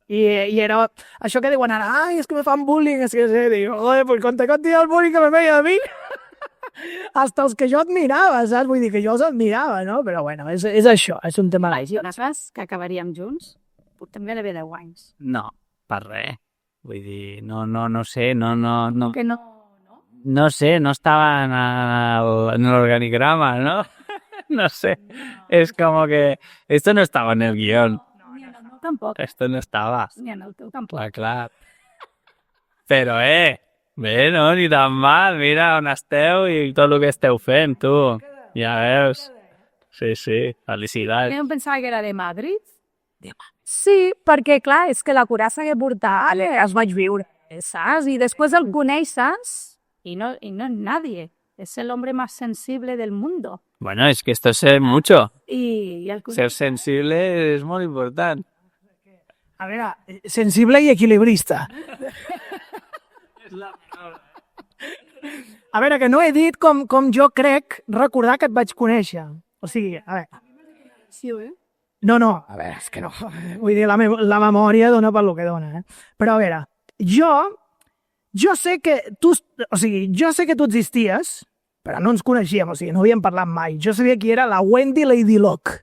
I era això que diuen ara, ai, és que me fan bullying, és que sé, dic, joder, pues con el bullying que me feia a mi, hasta els que jo admirava, saps? Vull dir que jo els admirava, no? Però bueno, és això, és un tema I on saps que acabaríem junts? També d'haver 10 anys. No, per res. Vull dir, no sé, no... Que no? No sé, no estaba en el organigrama, ¿no? No sé, es como que esto no estaba en el guión. Ni en el meu tampoc. Esto no estaba. Ni en el teu tampoc. Clar. Però, bé, no, ni tan mal. Mira on esteu i tot el que esteu fent, tu. Ja veus. Sí, felicitats. Jo pensava que era de Madrid. Sí, perquè, clar, és que la curassa que portava es vaig viure, saps? I després el coneixes y no es nadie. Es el hombre más sensible del mundo. Bueno, es que esto es ser mucho. Y el Ser sensible es molt important. A veure, sensible i equilibrista. A veure, que no he dit com jo crec recordar que et vaig conèixer. O sigui, a veure... Sí, No, a veure, és que no. Vull dir, la memòria dona per lo que dona, eh? Però a veure, jo sé que tu... O sigui, jo sé que tu existies, però no ens coneixíem, o sigui, no havíem parlat mai. Jo sabia qui era la Wendy Lady Locke,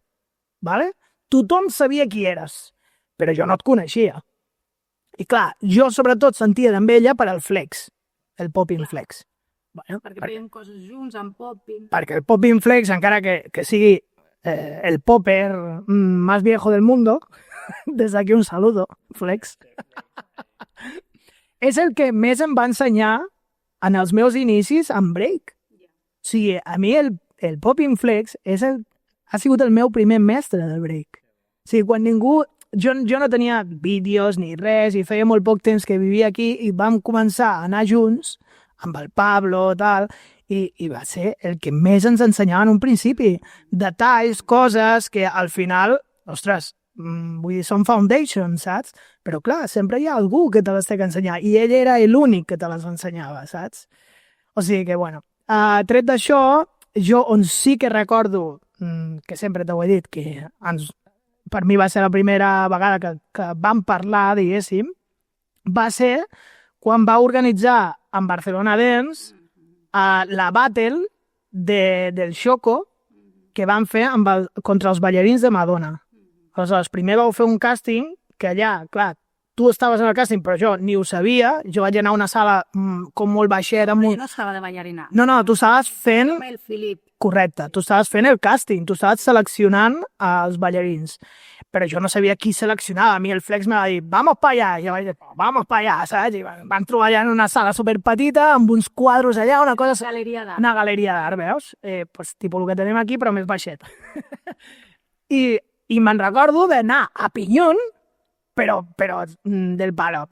¿vale? Tothom sabia qui eres, però jo no et coneixia. I clar, jo sobretot sentia amb ella per al flex, el popping flex. Bueno, perquè feien coses junts amb popping. Perquè el popping flex, encara que sigui el popper más viejo del mundo, desde aquí un saludo, flex, és el que més em va ensenyar en els meus inicis en break. O sigui, a mi el popping flex ha sigut el meu primer mestre del break. O sigui, quan ningú... Jo no tenia vídeos ni res i feia molt poc temps que vivia aquí i vam començar a anar junts amb el Pablo, tal, i va ser el que més ens ensenyava en un principi. Detalls, coses que al final, ostres, vull dir, són foundations, saps? Però clar, sempre hi ha algú que te les té que ensenyar i ell era l'únic que te les ensenyava, saps? O sigui que, bueno, tret d'això, jo on sí que recordo, que sempre t'ho he dit, que per mi va ser la primera vegada que vam parlar, diguéssim, va ser quan va organitzar en Barcelona Dance la battle del Xoco que van fer contra els ballarins de Madonna. Aleshores, primer vau fer un càsting que allà, clar, tu estaves en el càsting, però jo ni ho sabia. Jo vaig anar a una sala com molt baixera. Jo no estava de ballarina. No, tu estaves fent... El Filip. Correcte, tu estaves fent el càsting, tu estaves seleccionant els ballarins. Però jo no sabia qui seleccionava. A mi el Flex me va dir, vamos pa allà. I jo vaig dir, vamos pa allà, saps? I van trobar allà en una sala superpetita, amb uns quadros allà, una cosa... Galeria d'art. Una galeria d'art, veus? Pues, tipus el que tenim aquí, però més baixet. I me'n recordo d'anar a Pinyón, però del palo.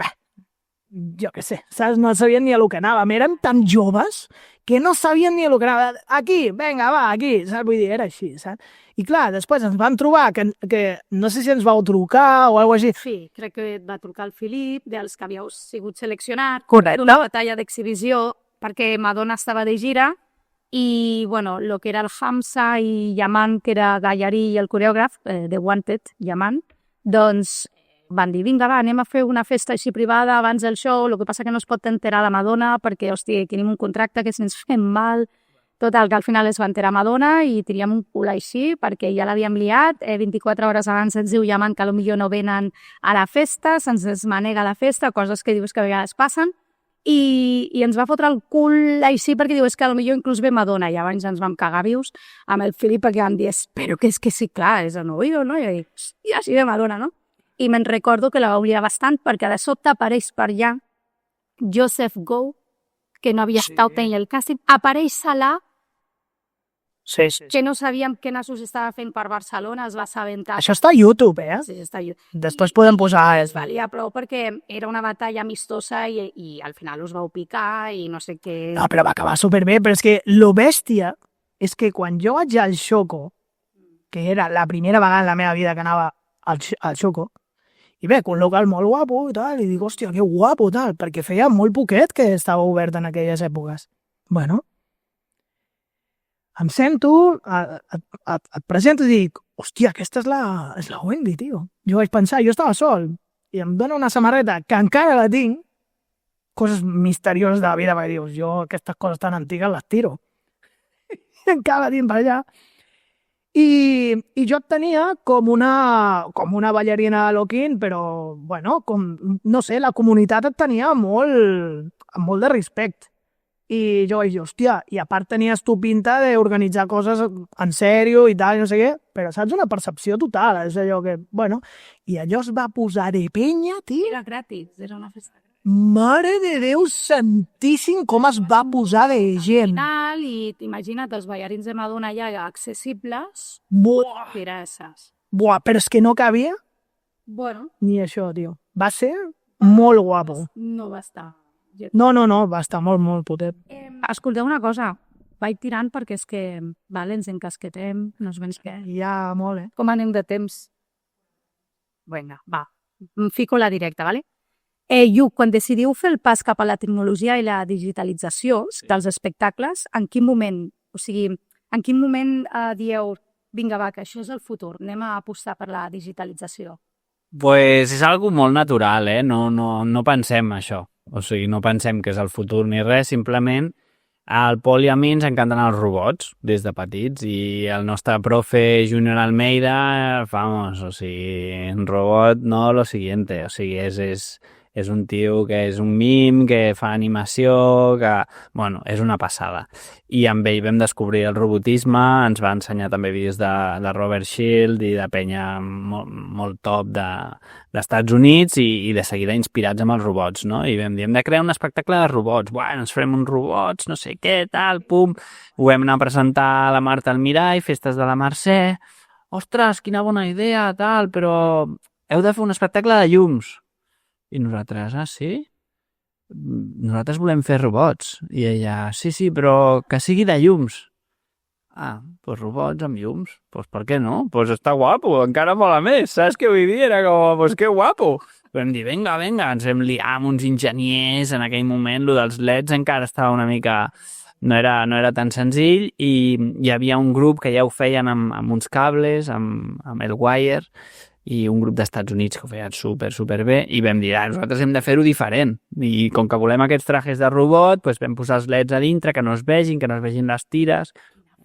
Jo què sé, saps? No sabien ni a lo que anàvem. Érem tan joves que no sabien ni a lo que anava. Aquí, vinga, va, aquí, saps? Vull dir, era així, saps? I clar, després ens vam trobar que no sé si ens vau trucar o alguna cosa així. Sí, crec que et va trucar el Filip, dels que havíeu sigut seleccionats. Correcte. Una batalla d'exhibició, perquè Madonna estava de gira i, bueno, el que era el Hamza i Yaman, que era Gallarí i el coreògraf de Wanted, Yaman, doncs van dir, vinga, va, anem a fer una festa així privada abans del show, el que passa que no es pot enterar la Madonna perquè, hòstia, tenim un contracte que se'ns fem mal. Total, que al final es va enterar Madonna i teníem un cul així perquè ja l'havíem liat. 24 hores abans ens diu Yaman que potser no venen a la festa, se'ns desmanega la festa, coses que dius que a vegades passen. i ens va fotre el cul així perquè diu, és que potser inclús ve Madonna, i abans ens vam cagar vius amb el Filip perquè vam dir, espero que és que sí, clar, és el novio, no? I jo dic, i així ve Madonna, no? I me'n recordo que la va oblidar bastant perquè de sobte apareix per allà Joseph Go, que no havia estat en el càsting, apareix Salah, Sí. que no sabíem què nassos estava fent per Barcelona, es va assabentar. Això està a YouTube, eh? Sí, està allà. Després podem posar... Es valia prou perquè era una batalla amistosa i al final us vau picar i no sé què... No, però va acabar superbé, però és que lo bèstia és que quan jo vaig al Xoco, que era la primera vegada en la meva vida que anava al Xoco, i veig un local molt guapo i tal, i dic, hòstia, que guapo, tal, perquè feia molt poquet que estava obert en aquelles èpoques. Bueno, em sento, et presento i dic, hòstia, aquesta és la Wendy, tio. Jo vaig pensar, jo estava sol, i em dona una samarreta que encara la tinc, coses misterioses de la vida, perquè dius, jo aquestes coses tan antigues les tiro. I encara la tinc per allà. I jo et tenia com una ballarina de Loquín, però, bueno, no sé, la comunitat et tenia amb molt de respecte. I jo vaig dir, hòstia, i a part tenies tu pinta d'organitzar coses en sèrio i tal, no sé què, però saps, una percepció total, és allò que, bueno, i allò es va posar de penya, tio. Era gratis, era una festa gratis. Mare de Déu santíssim, com es va posar de gent. I imagina't, els ballarins de Madonna ja accessibles, Buah, firasses. buah, però és que no cabia Bueno, ni això, tio. Va ser molt guapo. no va estar. No, va estar molt, molt potent. Escolteu una cosa, vaig tirant perquè és que, vale, ens encasquetem, no es vens què. Ja, molt, Com anem de temps? Vinga, va, em fico la directa, vale? Lluc, quan decidiu fer el pas cap a la tecnologia i la digitalització dels espectacles, en quin moment, dieu, vinga, va, que això és el futur, anem a apostar per la digitalització? Pues és algo molt natural, no pensem això. O sigui, no pensem que és el futur ni res, simplement al Pol i a mi ens encanten els robots des de petits i el nostre profe Junior Almeida, vamos, o sigui, un robot, no lo siguiente, o sigui, és un tio que és un mim, que fa animació, que, bueno, és una passada. I amb ell vam descobrir el robotisme, ens va ensenyar també vídeos de Robert Shield i de penya molt top d'Estats Units i de seguida inspirats amb els robots, no? I vam dir, hem de crear un espectacle de robots, bueno, ens farem uns robots, no sé què, tal, pum. Ho vam anar a presentar a la Marta Almirall, festes de la Mercè. Ostres, quina bona idea, tal, però heu de fer un espectacle de llums. I nosaltres, sí? Nosaltres volem fer robots. I ella, sí, però que sigui de llums. Doncs robots amb llums. Doncs per què no? Doncs està guapo, encara mola més. Saps què vull dir? Era com, doncs que guapo. Vam dir, vinga, ens vam liar amb uns enginyers en aquell moment. Lo dels LEDs encara estava una mica... No era tan senzill i hi havia un grup que ja ho feien amb uns cables, amb el Wire, i un grup d'Estats Units que ho feien super bé i vam dir, nosaltres hem de fer-ho diferent i com que volem aquests trajes de robot doncs vam posar els leds a dintre, que no es vegin les tires,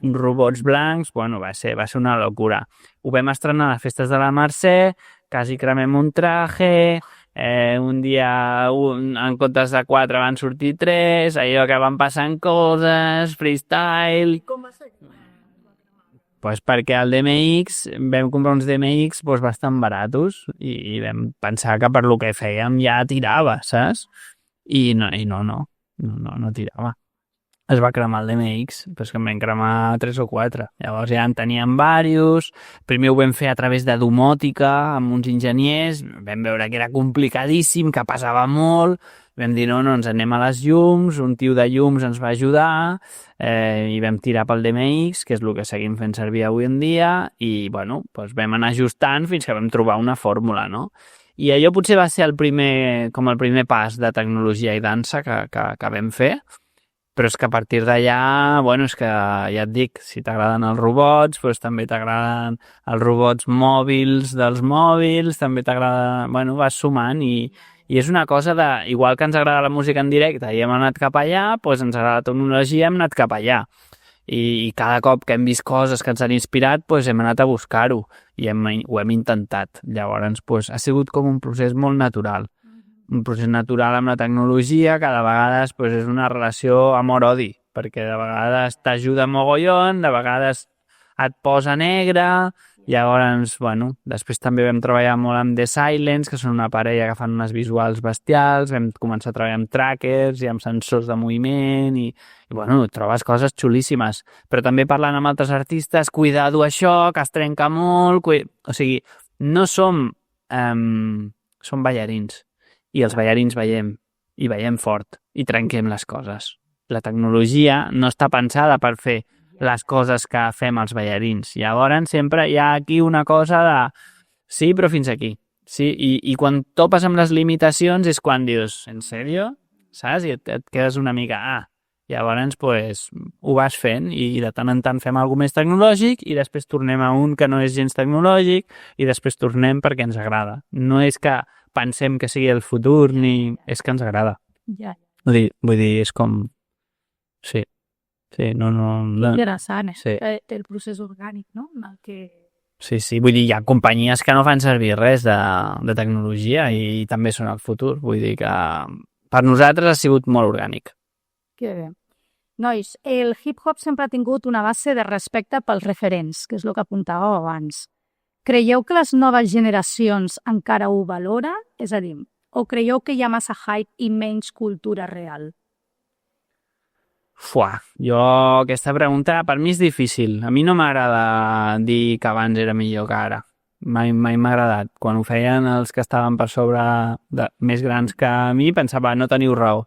uns robots blancs, bueno, va ser una locura. Ho vam estrenar a les festes de la Mercè, quasi cremem un traje, un dia en comptes de 4 van sortir 3, allò que van passant coses, freestyle... Com va ser? Pues perquè al DMX vam comprar uns DMX bastant baratos i vam pensar que per lo que fèiem ja tirava, saps? I no tirava. Es va cremar el DMX, però és que en vam cremar 3 o 4. Llavors ja en teníem diversos. Primer ho vam fer a través de domòtica, amb uns enginyers. Vam veure que era complicadíssim, que passava molt. Vam dir, no, ens anem a les llums, un tio de llums ens va ajudar i vam tirar pel DMX, que és el que seguim fent servir avui en dia, i bueno, doncs vam anar ajustant fins que vam trobar una fórmula, no? I allò potser va ser el primer pas de tecnologia i dansa que vam fer, però és que a partir d'allà, bueno, és que ja et dic, si t'agraden els robots, doncs també t'agraden els robots mòbils dels mòbils, també t'agrada, bueno, vas sumant i és una cosa de, igual que ens agrada la música en directe i hem anat cap allà, doncs ens agrada la tecnologia i hem anat cap allà. I cada cop que hem vist coses que ens han inspirat, doncs hem anat a buscar-ho i ho hem intentat. Llavors, doncs, ha sigut com un procés molt natural. un procés natural amb la tecnologia que de vegades pues, és una relació amor-odi, perquè de vegades t'ajuda mogollon, de vegades et posa negre. Llavors, bueno, després també vam treballar molt amb The Silence, que són una parella que fan unes visuals bestials, vam començar a treballar amb trackers i amb sensors de moviment i bueno, trobes coses xulíssimes. Però també parlant amb altres artistes, cuidado això, que es trenca molt... O sigui, no som... som ballarins. I els ballarins veiem, i veiem fort, i trenquem les coses. La tecnologia no està pensada per fer les coses que fem els ballarins. Llavors sempre hi ha aquí una cosa de sí, però fins aquí. Sí? I quan topes amb les limitacions és quan dius, en sèrio? Saps? I et quedes una mica, llavors pues, ho vas fent i de tant en tant fem alguna més tecnològic i després tornem a un que no és gens tecnològic i després tornem perquè ens agrada. No és que pensem que sigui el futur ni és que ens agrada. Ja. Vull dir, és com... Sí. Sí, no... Interessant, sí. El procés orgànic, no? Sí, vull dir, hi ha companyies que no fan servir res de tecnologia i també són el futur. Vull dir que per nosaltres ha sigut molt orgànic. Que bé. Nois, el hip-hop sempre ha tingut una base de respecte pels referents, que és el que apuntàveu abans. Creieu que les noves generacions encara ho valoren? És a dir, o creieu que hi ha massa hype i menys cultura real? Jo aquesta pregunta per mi és difícil. A mi no m'agrada dir que abans era millor que ara. Mai m'ha agradat. Quan ho feien els que estaven per sobre més grans que a mi, pensava, no teniu raó.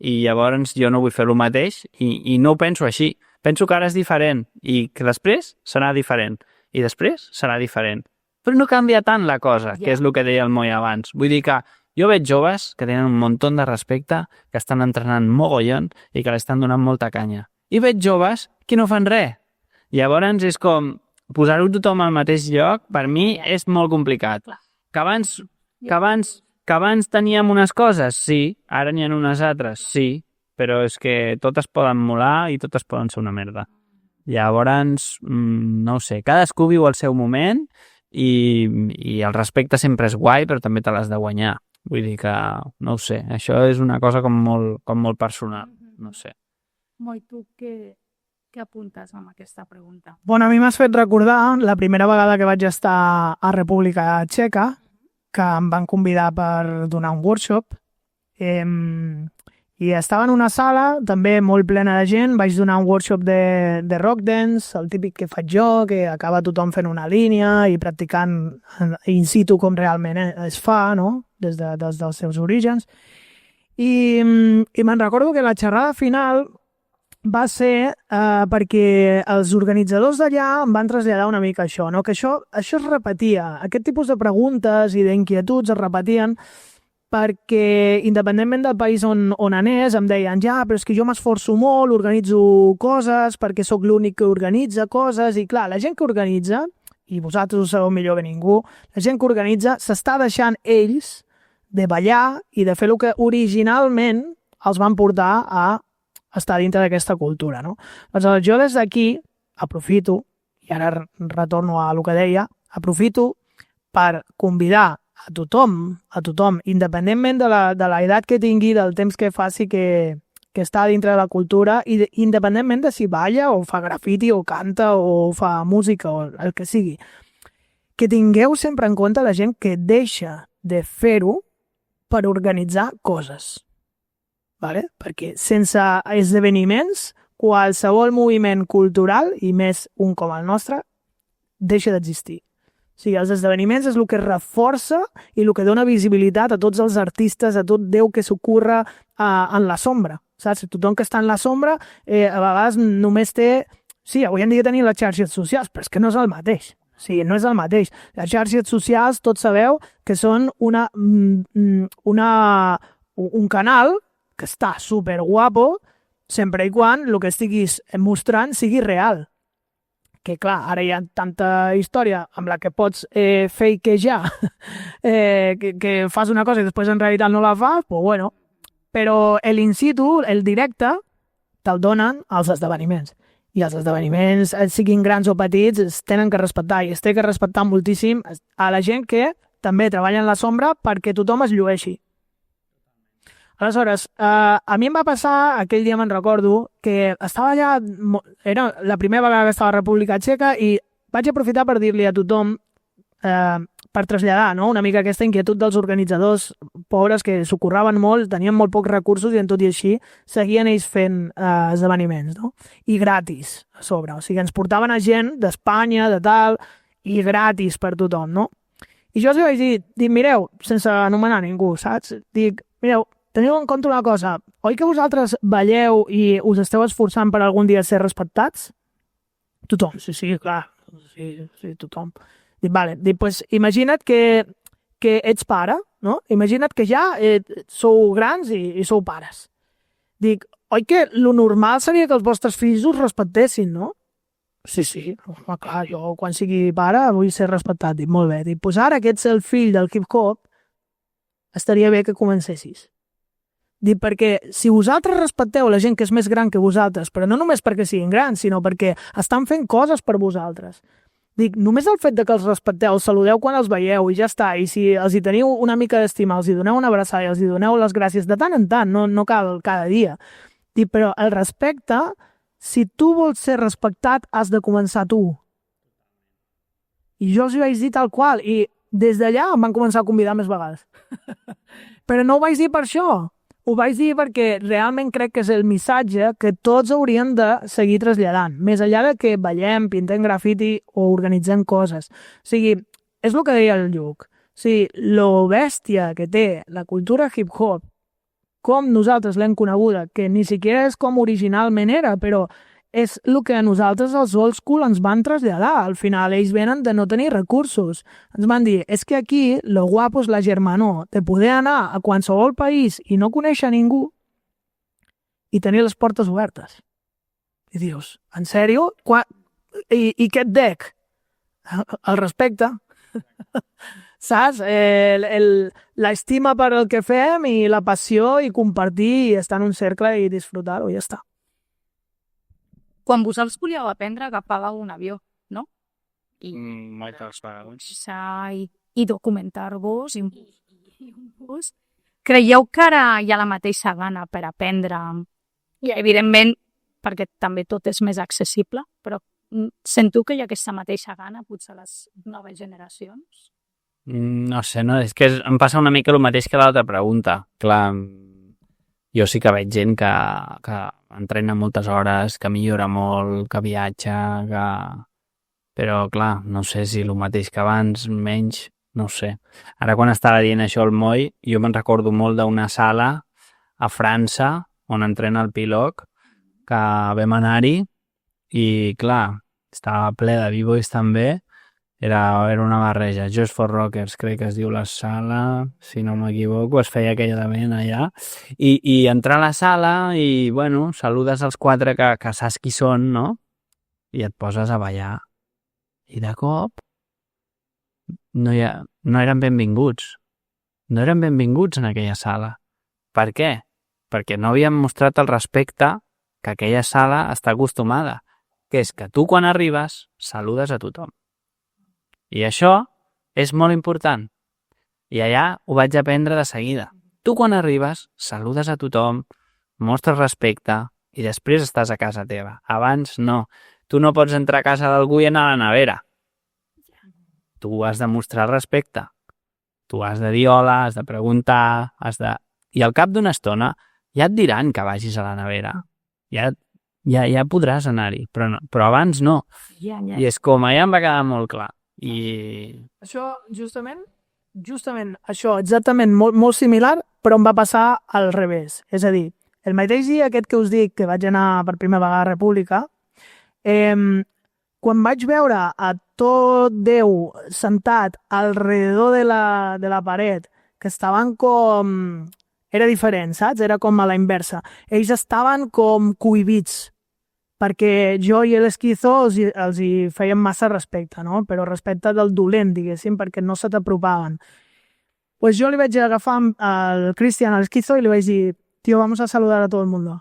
I llavors jo no vull fer el mateix i no ho penso així. Penso que ara és diferent i que després serà diferent. I després serà diferent. Però no canvia tant la cosa, que és el que deia el Moi abans. Vull dir que jo veig joves que tenen un munt de respecte, que estan entrenant mogollon i que l'estan donant molta canya. I veig joves que no fan res. Llavors és com posar-ho tothom al mateix lloc, per mi és molt complicat. Que abans teníem unes coses, sí. Ara n'hi ha unes altres, sí. Però és que totes poden molar i totes poden ser una merda. Llavors, no ho sé, cadascú viu el seu moment i el respecte sempre és guai, però també te l'has de guanyar. Vull dir que, no ho sé, això és una cosa com molt personal, no sé. Moi, tu què apuntes amb aquesta pregunta? Bueno, a mi m'has fet recordar la primera vegada que vaig estar a República Txeca, que em van convidar per donar un workshop, i estava en una sala també molt plena de gent, vaig donar un workshop de rock dance, el típic que faig jo, que acaba tothom fent una línia i practicant in situ com realment es fa, no?, des dels seus orígens. I me'n recordo que la xerrada final va ser perquè els organitzadors d'allà em van traslladar una mica això, no?, que això es repetia, aquest tipus de preguntes i d'inquietuds es repetien perquè independentment del país on anés em deien, però és que jo m'esforço molt, organitzo coses perquè sóc l'únic que organitza coses i clar, la gent que organitza, i vosaltres ho sabeu millor que ningú, la gent que organitza s'està deixant ells de ballar i de fer el que originalment els van portar a estar dintre d'aquesta cultura, no? Doncs jo des d'aquí aprofito, i ara retorno a el que deia, aprofito per convidar a tothom, independentment de la edat que tingui, del temps que faci que està dintre de la cultura, i independentment de si balla o fa grafiti o canta o fa música o el que sigui, que tingueu sempre en compte la gent que deixa de fer-ho per organitzar coses. Vale? Perquè sense esdeveniments, qualsevol moviment cultural, i més un com el nostre, deixa d'existir. O sigui, els esdeveniments és el que reforça i el que dona visibilitat a tots els artistes, a tot Déu que s'ocorre en la sombra. Saps? Tothom que està en la sombra a vegades només té... Sí, avui en dia tenim les xarxes socials, però és que no és el mateix. O sigui, no és el mateix. Les xarxes socials, tots sabeu que són un canal que està superguapo sempre i quan el que estiguis mostrant sigui real. Que clar, ara hi ha tanta història amb la que pots fakejar que fas una cosa i després en realitat no la fas, doncs bueno. Però l'in situ, el directe, te'l donen els esdeveniments. I els esdeveniments, siguin grans o petits, es tenen que respectar, i es té que respectar moltíssim a la gent que també treballa en la sombra perquè tothom es llueixi. Aleshores, a mi em va passar, aquell dia me'n recordo, que estava allà, era la primera vegada que estava a la República Txeca i vaig aprofitar per dir-li a tothom, per traslladar, no?, una mica aquesta inquietud dels organitzadors pobres que s'ho curraven molt, tenien molt pocs recursos i en tot i així seguien ells fent esdeveniments, no? I gratis, a sobre. O sigui, ens portaven a gent d'Espanya, de tal, i gratis per tothom, no? I jo els vaig dir, mireu, sense anomenar ningú, saps? Dic, mireu, teniu en compte una cosa, oi que vosaltres balleu i us esteu esforçant per algun dia ser respectats? Tothom, sí, clar, sí, tothom. Dic, vale, pues imagina't que ets pare, no? Imagina't que ja sou grans i sou pares. Dic, oi que lo normal seria que els vostres fills us respectessin, no? Sí, home, clar, jo quan sigui pare vull ser respectat. Dic, molt bé. Dic, pues ara que ets el fill del hip-hop, estaria bé que comencessis. Dic, perquè si vosaltres respecteu la gent que és més gran que vosaltres, però no només perquè siguin grans, sinó perquè estan fent coses per vosaltres. Dic, només el fet de que els respecteu, els saludeu quan els veieu i ja està, i si els hi teniu una mica d'estima, els hi doneu una abraçada i els hi doneu les gràcies de tant en tant, no cal cada dia. Dic, però el respecte, si tu vols ser respectat, has de començar tu. I jo els hi vaig dir tal qual, i des d'allà em van començar a convidar més vegades. Però no ho vaig dir per això. Ho vaig dir perquè realment crec que és el missatge que tots haurien de seguir traslladant, més enllà de que ballem, pintem grafiti o organitzem coses. O sigui, és el que deia el Lluc. O sigui, lo bèstia que té la cultura hip-hop, com nosaltres l'hem coneguda, que ni siquiera és com originalment era, però és el que a nosaltres els old school ens van traslladar. Al final ells venen de no tenir recursos. Ens van dir, és que aquí lo guapo és la germanor, de poder anar a qualsevol país i no conèixer ningú i tenir les portes obertes. I dius, en sèrio? I què et dec? El respecte. Saps? L'estima per el que fem i la passió i compartir i estar en un cercle i disfrutar-ho, ja està. Quan vosaltres volíeu aprendre, agafàveu un avió, no? Moltes vegades. I documentar-vos i un bus. Creieu que ara hi ha la mateixa gana per aprendre? I evidentment, perquè també tot és més accessible, però sento que hi ha aquesta mateixa gana, potser a les noves generacions? No sé, no? És que em passa una mica el mateix que l'altra pregunta. Clar, jo sí que veig gent que entrena moltes hores, que millora molt, que viatja, però clar, no sé si el mateix que abans, menys, no sé. Ara quan estava dient això al Moi, jo me'n recordo molt d'una sala a França on entrena el Piloc, que vam anar-hi i clar, estava ple de b-boys també. Era una barreja. Just for Rockers, crec que es diu la sala, si no m'equivoco, es feia aquellament allà. I entrar a la sala i, bueno, saludes als quatre que saps qui són, no? I et poses a ballar. I de cop no eren benvinguts. No eren benvinguts en aquella sala. Per què? Perquè no havíem mostrat el respecte que aquella sala està acostumada, que és que tu quan arribes saludes a tothom. I això és molt important. I allà ho vaig aprendre de seguida. Tu quan arribes, saludes a tothom, mostres respecte i després estàs a casa teva. Abans no. Tu no pots entrar a casa d'algú i anar a la nevera. Tu has de mostrar respecte. Tu has de dir hola, has de preguntar, I al cap d'una estona ja et diran que vagis a la nevera. Ja podràs anar-hi, però abans no. I és com, allà em va quedar molt clar. I això, justament això, exactament, molt similar, però em va passar al revés. És a dir, el mateix dia aquest que us dic que vaig anar per primera vegada a República, quan vaig veure a tot Déu sentat alrededor de la paret, que estaven com... Era diferent, saps? Era com a la inversa. Ells estaven com cohibits, perquè jo i l'Esquizo els hi feien massa respecte, no? Però respecte del dolent, diguéssim, perquè no se t'apropaven. Pues jo li vaig agafar al Cristian, al Esquizo, i li vaig dir, tío, vamos a saludar a todo el mundo.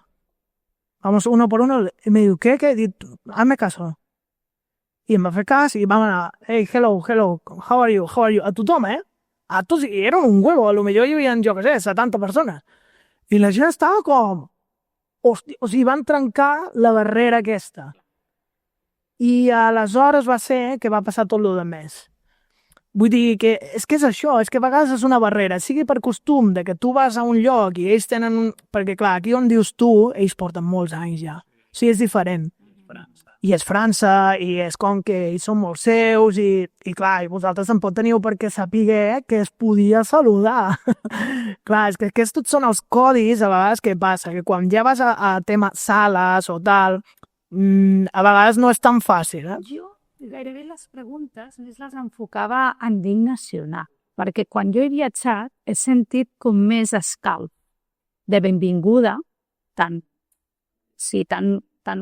Vamos uno por uno. Y me diu, ¿qué? Dic, hazme caso. I em va fer cas i vam anar, hey, hello, how are you? A tothom, A tots, i eren un huevo, a lo millor hi havia, jo què sé, 70 persones. I la gent estava com... Hosti, o sigui, van trencar la barrera aquesta. I aleshores va ser que va passar tot el més. Vull dir que és això, és que a vegades és una barrera, sigui per costum de que tu vas a un lloc i ells tenen un... Perquè clar, aquí on dius tu, ells porten molts anys ja. O sigui, és diferent. I és França, i és com que ells són molt seus, i clar, i vosaltres tampoc teniu per què saber que es podia saludar. Clar, és que aquests tots són els codis, a vegades, què passa? Que quan ja vas a tema sales o tal, a vegades no és tan fàcil, eh? Jo gairebé les preguntes més les enfocava en dic nacional, perquè quan jo he viatjat he sentit com més escalf de benvinguda, tan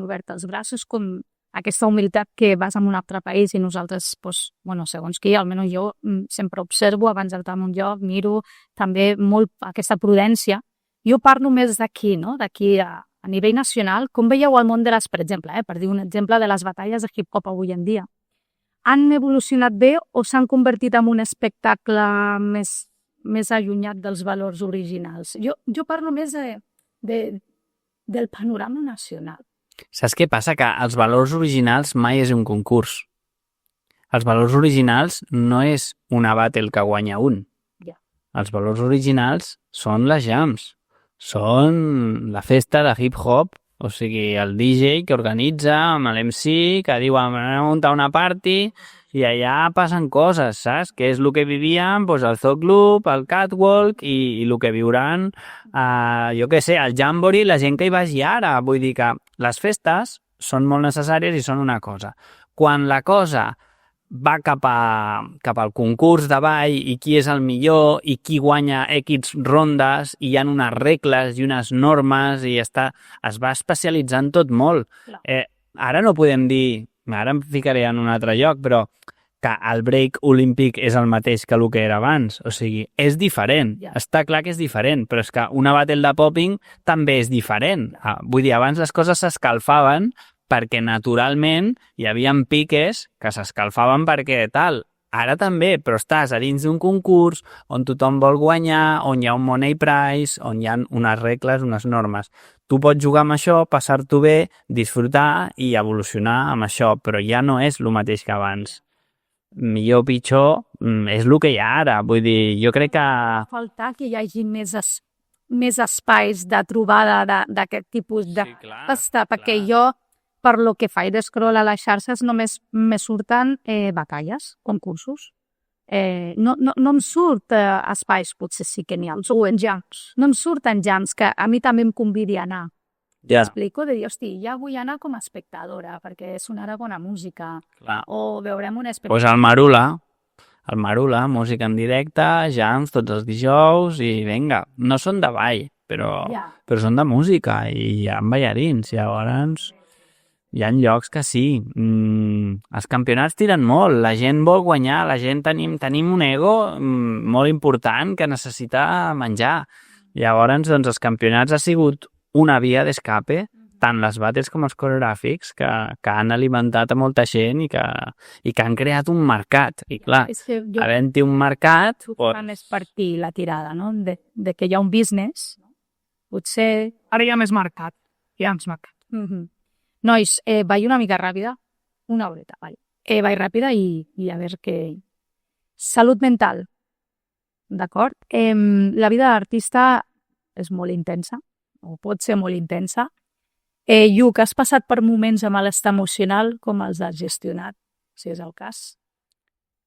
obert els braços com aquesta humilitat que vas a un altre país i nosaltres, segons qui, almenys jo sempre observo abans d'entrar en un lloc, miro també molt aquesta prudència. Jo parlo més d'aquí, no? D'aquí a nivell nacional. Com veieu el món de les, per exemple, per dir un exemple de les batalles de hip-hop avui en dia? Han evolucionat bé o s'han convertit en un espectacle més allunyat dels valors originals? Jo parlo més del panorama nacional. Saps què passa? Que els valors originals mai és un concurs. Els valors originals no és una battle que guanya un. Yeah. Els valors originals són les jams. Són la festa de hip-hop, o sigui, el DJ que organitza amb l'MC, que diu anem a muntar una party i allà passen coses, saps? Que és el que vivíem el Zoo Club, el Catwalk i el que viuran, jo què sé, el Jamboree, la gent que hi vagi ara. Vull dir que les festes són molt necessàries i són una cosa. Quan la cosa va cap al concurs de ball i qui és el millor i qui guanya X rondes i hi ha unes regles i unes normes i es va especialitzant tot molt. Ara no podem dir, ara em ficaré en un altre lloc, però que el break olímpic és el mateix que el que era abans. O sigui, és diferent. Yeah. Està clar que és diferent, però és que una battle de popping també és diferent. Vull dir, abans les coses s'escalfaven perquè naturalment hi havia piques que s'escalfaven perquè tal. Ara també, però estàs a dins d'un concurs on tothom vol guanyar, on hi ha un money prize, on hi ha unes regles, unes normes. Tu pots jugar amb això, passar-t'ho bé, disfrutar i evolucionar amb això, però ja no és el mateix que abans. Millor o pitjor és el que hi ha ara. Vull dir, jo crec que... Faltar que hi hagi més espais de trobada d'aquest tipus de festa, perquè jo, per lo que faig d'escroll a les xarxes, només me surten batalles, concursos. No em surt espais, potser sí que n'hi ha, o en jams. No em surten jams, que a mi també em convidi a anar. Ja. M'explico? De dir, hosti, ja vull anar com a espectadora, perquè sonarà bona música. Clar. O veurem un espectacle. Pues el Marula, música en directe, jams tots els dijous i vinga, no són de ball, però són de música i hi ha ballarins, llavors hi ha llocs que sí. Els campionats tiren molt, la gent vol guanyar, la gent tenim un ego molt important que necessita menjar. Llavors, doncs, els campionats ha sigut una via d'escape, tant les battles com els coreogràfics, que han alimentat a molta gent i que han creat un mercat. I clar, havent-hi un mercat... Fan és partir la tirada, no? De que hi ha un business, potser... Ara hi ha més mercat, hi ha més mercat. Nois, vaig una mica ràpida, una horeta, vale. Vaig ràpida i a veure què... Salut mental, d'acord? La vida d'artista és molt intensa, o pot ser molt intensa. Lluc, has passat per moments de malestar emocional, com els has gestionat, si és el cas?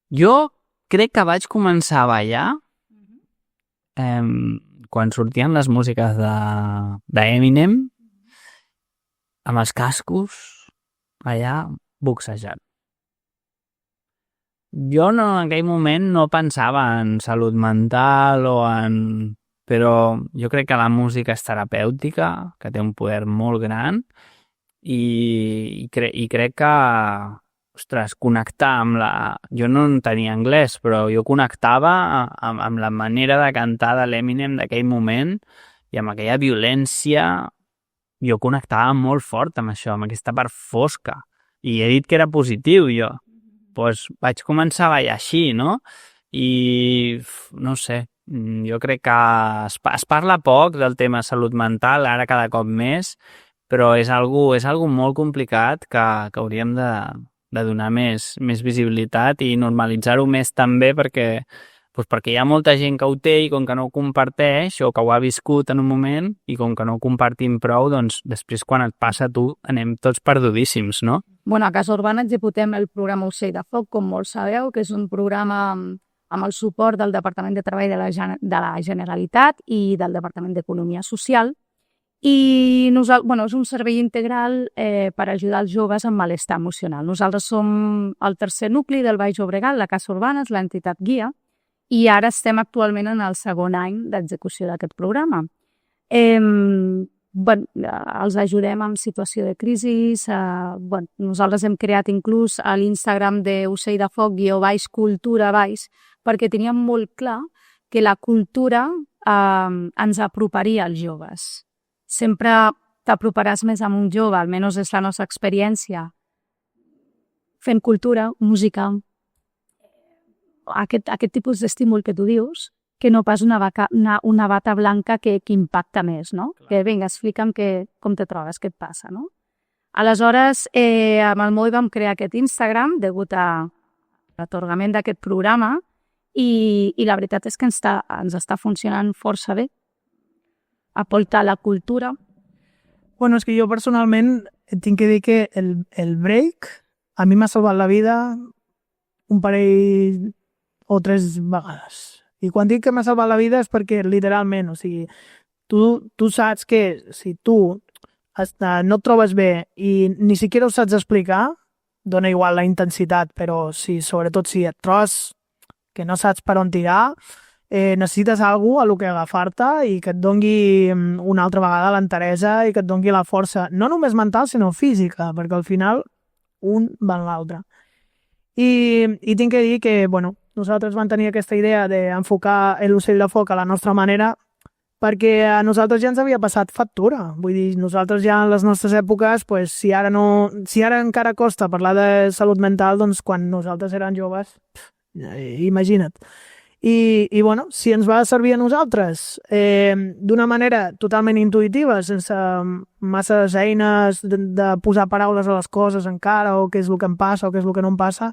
Jo crec que vaig començar a ballar quan sortien les músiques d'Eminem amb els cascos allà boxejant. Jo en aquell moment no pensava en salut mental però jo crec que la música és terapèutica, que té un poder molt gran i crec que, ostres, connectar amb la... Jo no tenia anglès, però jo connectava amb la manera de cantar de l'Eminem d'aquell moment i amb aquella violència. Jo connectava molt fort amb això, amb aquesta part fosca. I he dit que era positiu, jo. Doncs vaig començar a ballar així, no? I no sé, jo crec que es parla poc del tema salut mental, ara cada cop més, però és algo molt complicat que hauríem de donar més visibilitat i normalitzar-ho més també perquè hi ha molta gent que ho té i com que no ho comparteix o que ho ha viscut en un moment i com que no ho compartim prou, doncs després quan et passa a tu anem tots perdudíssims, no? Bueno, a Casa Urbana executem el programa Ocell de Foc, com molts sabeu, que és un programa amb el suport del Departament de Treball de la Generalitat i del Departament d'Economia Social. I és un servei integral per ajudar els joves amb malestar emocional. Nosaltres som el tercer nucli del Baix Llobregat, la Casa Urbana, és l'entitat guia, i ara estem actualment en el segon any d'execució d'aquest programa. Els ajudem en situació de crisi. Nosaltres hem creat inclús a l'Instagram d'Ocell de Foc _cultura perquè teníem molt clar que la cultura ens aproparia als joves. Sempre t'aproparàs més amb un jove, almenys és la nostra experiència, fent cultura, música, aquest tipus d'estímul que tu dius, que no pas una bata blanca que impacta més, no? Clar. Que vinga, explica'm com te trobes, què et passa, no? Aleshores, amb el Moi vam crear aquest Instagram degut a l'atorgament d'aquest programa i la veritat és que ens està funcionant força bé. Aportar la cultura. Bueno, és que jo personalment tinc que dir que el break a mi m'ha salvat la vida un parell o 3 vegades. I quan dic que m'ha salvat la vida és perquè literalment, o sigui, tu saps que si tu no et trobes bé i ni siquiera ho saps explicar, dona igual la intensitat, però sobretot si et trobes que no saps per on tirar, necessites algú a lo que agafar-te i que et dongui una altra vegada l'enteresa i que et dongui la força, no només mental sinó física, perquè al final un va en l'altre. I tinc que dir que, bueno, nosaltres vam tenir aquesta idea d'enfocar l'Ocell de Foc a la nostra manera perquè a nosaltres ja ens havia passat factura. Vull dir, nosaltres ja en les nostres èpoques, pues, si ara encara costa parlar de salut mental, doncs quan nosaltres érem joves, imagina't. I bueno, si ens va servir a nosaltres d'una manera totalment intuïtiva, sense masses eines de posar paraules a les coses encara, o què és el que em passa o què és el que no em passa,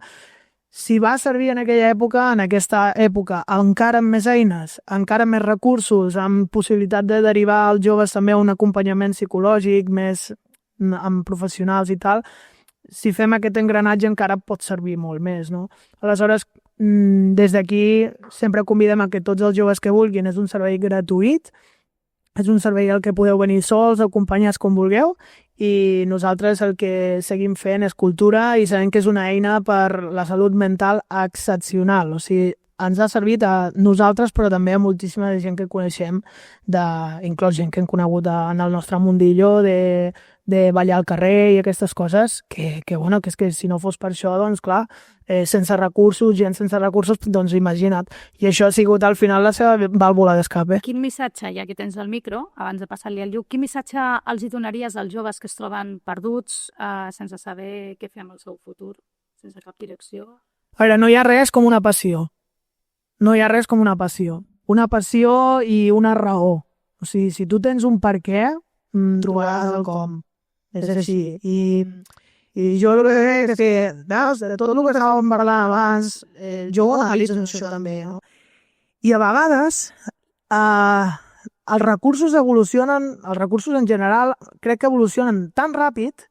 si va servir en aquella època, en aquesta època, encara amb més eines, encara amb més recursos, amb possibilitat de derivar els joves també a un acompanyament psicològic, més amb professionals i tal, si fem aquest engranatge encara pot servir molt més, no? Aleshores, des d'aquí sempre convidem a que tots els joves que vulguin, és un servei gratuït, és un servei al que podeu venir sols, acompanyats com vulgueu, i nosaltres el que seguim fent és cultura i sabem que és una eina per la salut mental excepcional. O sigui, ens ha servit a nosaltres, però també a moltíssima gent que coneixem, inclús gent que hem conegut en el nostre mundillo, de ballar al carrer i aquestes coses, que és que si no fos per això, doncs clar, sense recursos, gent sense recursos, doncs imagina't. I això ha sigut al final la seva vàlvula d'escape. Quin missatge, ja que tens el micro, abans de passar-li al Lluc, quin missatge els hi donaries als joves que es troben perduts, sense saber què fer amb el seu futur, sense cap direcció? A veure, no hi ha res com una passió. No hi ha res com una passió. Una passió i una raó. O sigui, si tu tens un per què, trobaràs el com. És així. I jo crec que, veus, de tot el que estàvem parlant abans, jo ho analitzo això també, no? I a vegades els recursos en general crec que evolucionen tan ràpid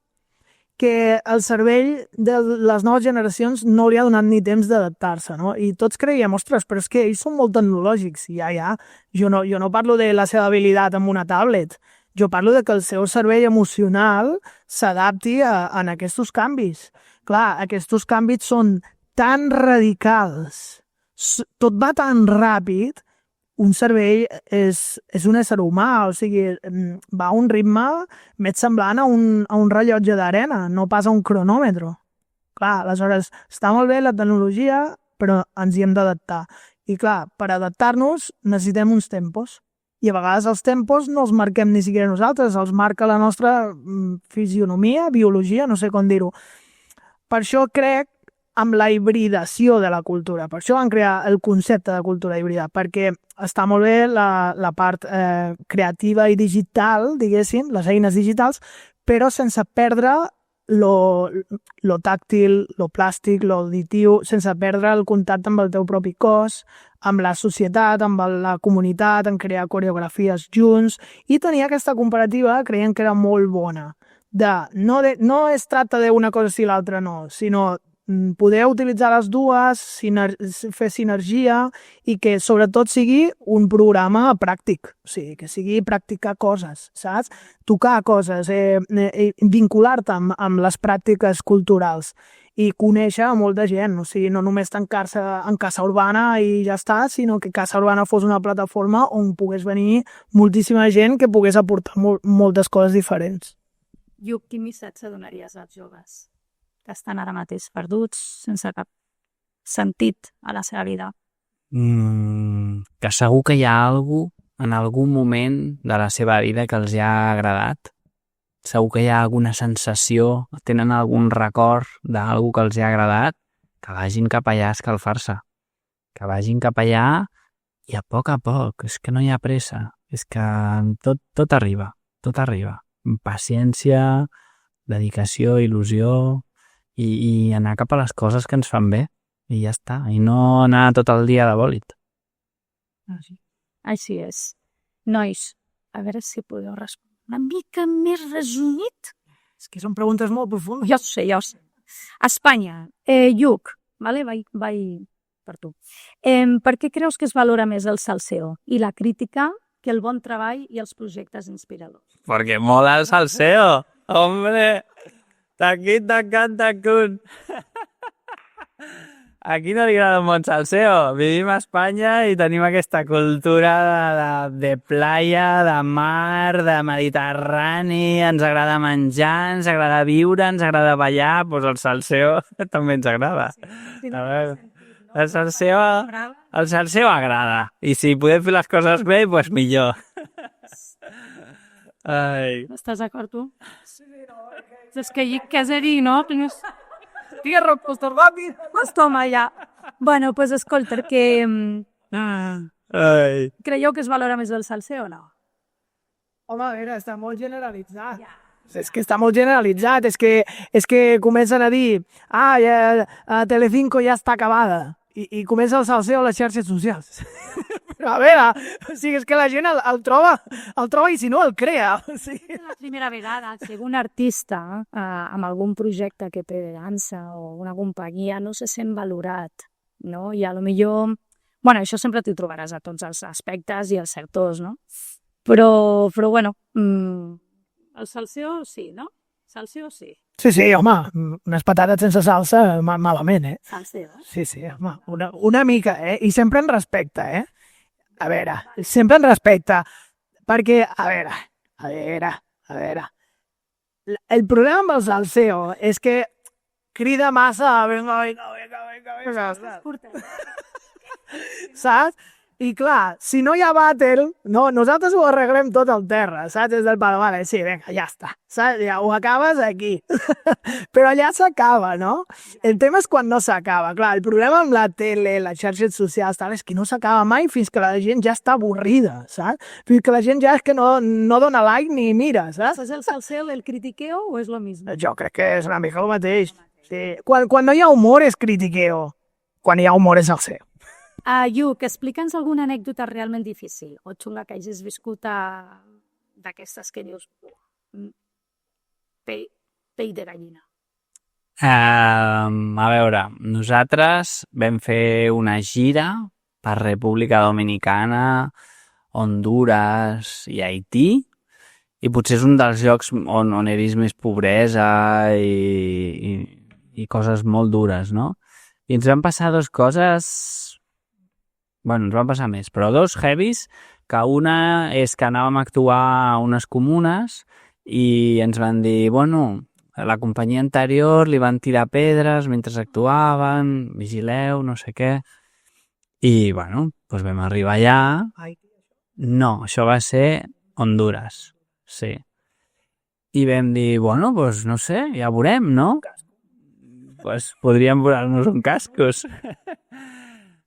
que el cervell de les noves generacions no li ha donat ni temps d'adaptar-se, no? I tots creiem, ostres, però és que ells són molt tecnològics. Ja. Jo no parlo de la seva habilitat amb una tablet. Jo parlo de que el seu cervell emocional s'adapti a aquests canvis. Clar, aquests canvis són tan radicals, tot va tan ràpid, un cervell és un ésser humà, o sigui, va a un ritme més semblant a un rellotge d'arena, no pas a un cronòmetre. Clar, aleshores, està molt bé la tecnologia, però ens hi hem d'adaptar. I clar, per adaptar-nos necessitem uns tempos. I a vegades els tempos no els marquem ni siquiera nosaltres, els marca la nostra fisionomia, biologia, no sé com dir-ho. Per això crec, amb la hibridació de la cultura. Per això van crear el concepte de cultura híbrida, perquè està molt bé la part creativa i digital, diguéssim, les eines digitals, però sense perdre lo tàctil, lo plàstic, lo auditiu, sense perdre el contacte amb el teu propi cos, amb la societat, amb la comunitat, en crear coreografies junts, i tenir aquesta comparativa creient que era molt bona. No es tracta d'una cosa si l'altra no, sinó poder utilitzar les dues, fer sinergia i que sobretot sigui un programa pràctic, o sigui, que sigui practicar coses, saps? Tocar coses, vincular-te amb les pràctiques culturals i conèixer a molta gent, o sigui, no només tancar-se en Casa Urbana i ja està, sinó que Casa Urbana fos una plataforma on pogués venir moltíssima gent que pogués aportar moltes coses diferents. Lluc, quin missatge donaries als joves que estan ara mateix perduts, sense cap sentit a la seva vida? Que segur que hi ha alguna cosa en algun moment de la seva vida que els ha agradat. Segur que hi ha alguna sensació, tenen algun record d'algú que els ha agradat, que vagin cap allà a escalfar-se. Que vagin cap allà i a poc, és que no hi ha pressa. És que tot arriba, tot arriba. Paciència, dedicació, il·lusió i anar cap a les coses que ens fan bé i ja està, i no anar tot el dia de bòlit. Així és. Nois, a veure si podeu respondre una mica més resumit. És que són preguntes molt profundes. Jo ho sé. Espanya, Lluc, vale? Vaig per tu. Per què creus que es valora més el salseo i la crítica que el bon treball i els projectes inspiradors? Porque mola el salseo, hombre. Taquín, tacán, tacún. Aquí no li agrada un bon salseo. Vivim a Espanya i tenim aquesta cultura de playa, de mar, de mediterrani, ens agrada menjar, ens agrada viure, ens agrada ballar, doncs el salseo també ens agrada. A veure, el salseo agrada. I si podem fer les coses bé, doncs millor. Ai. Estàs d'acord, tu? Sí, no. És que caseri, no? Tira resposta ràpid. Pues toma, ja. Bueno, pues escolta, que... Creieu que es valora més el salseo o no? Home, a veure, està molt generalitzat. És que està molt generalitzat. És que comencen a dir Telecinco ja està acabada. I comença el salseo a les xarxes socials. Però a veure, o sigui, és que la gent el troba i si no el crea. O sigui. La primera vegada que un artista amb algun projecte que té dansa o una companyia no se sent valorat, no? I a lo millor... Bueno, això sempre t'ho trobaràs a tots els aspectes i els sectors, no? Però bueno, el salseo sí, no? Salseo sí. Sí, home, unes patates sense salsa malament, Salseo, Sí, home, una mica, I sempre en respecte, A veure, sempre en respecte, perquè, a veure, el problema amb el salseo és que crida massa, venga, saps? I clar, si no hi ha battle, no, nosaltres ho arreglem tot al terra, saps? Des del pal, vale, sí, vinga, ja està, saps? Ja ho acabes aquí. Però allà s'acaba, no? El tema és quan no s'acaba. Clar, el problema amb la tele, les xarxes socials, tal, és que no s'acaba mai fins que la gent ja està avorrida, saps? Fins que la gent ja és que no dona like ni mira, saps? ¿Es el salseo el critiqueo o es lo mismo? Jo crec que és una mica el mateix. Sí. Quan no hi ha humor és critiqueo. Quan hi ha humor és salseo. Lluc, explica'ns alguna anècdota realment difícil o xunga que hagis viscut d'aquestes que dius pell de gallina. A veure, nosaltres vam fer una gira per República Dominicana, Honduras i Haití, i potser és un dels llocs on he vist més pobresa i coses molt dures, no? I ens van passar dues coses... Bueno, ens van passar més, però dos heavies, que una és que anàvem a actuar a unes comunes i ens van dir, bueno, a la companyia anterior li van tirar pedres mentre actuaven, vigileu, no sé què. I, bueno, doncs vam arribar allà. No, això va ser Honduras, sí. I vam dir, bueno, doncs no sé, ja veurem, no? pues podríem posar-nos un cascos.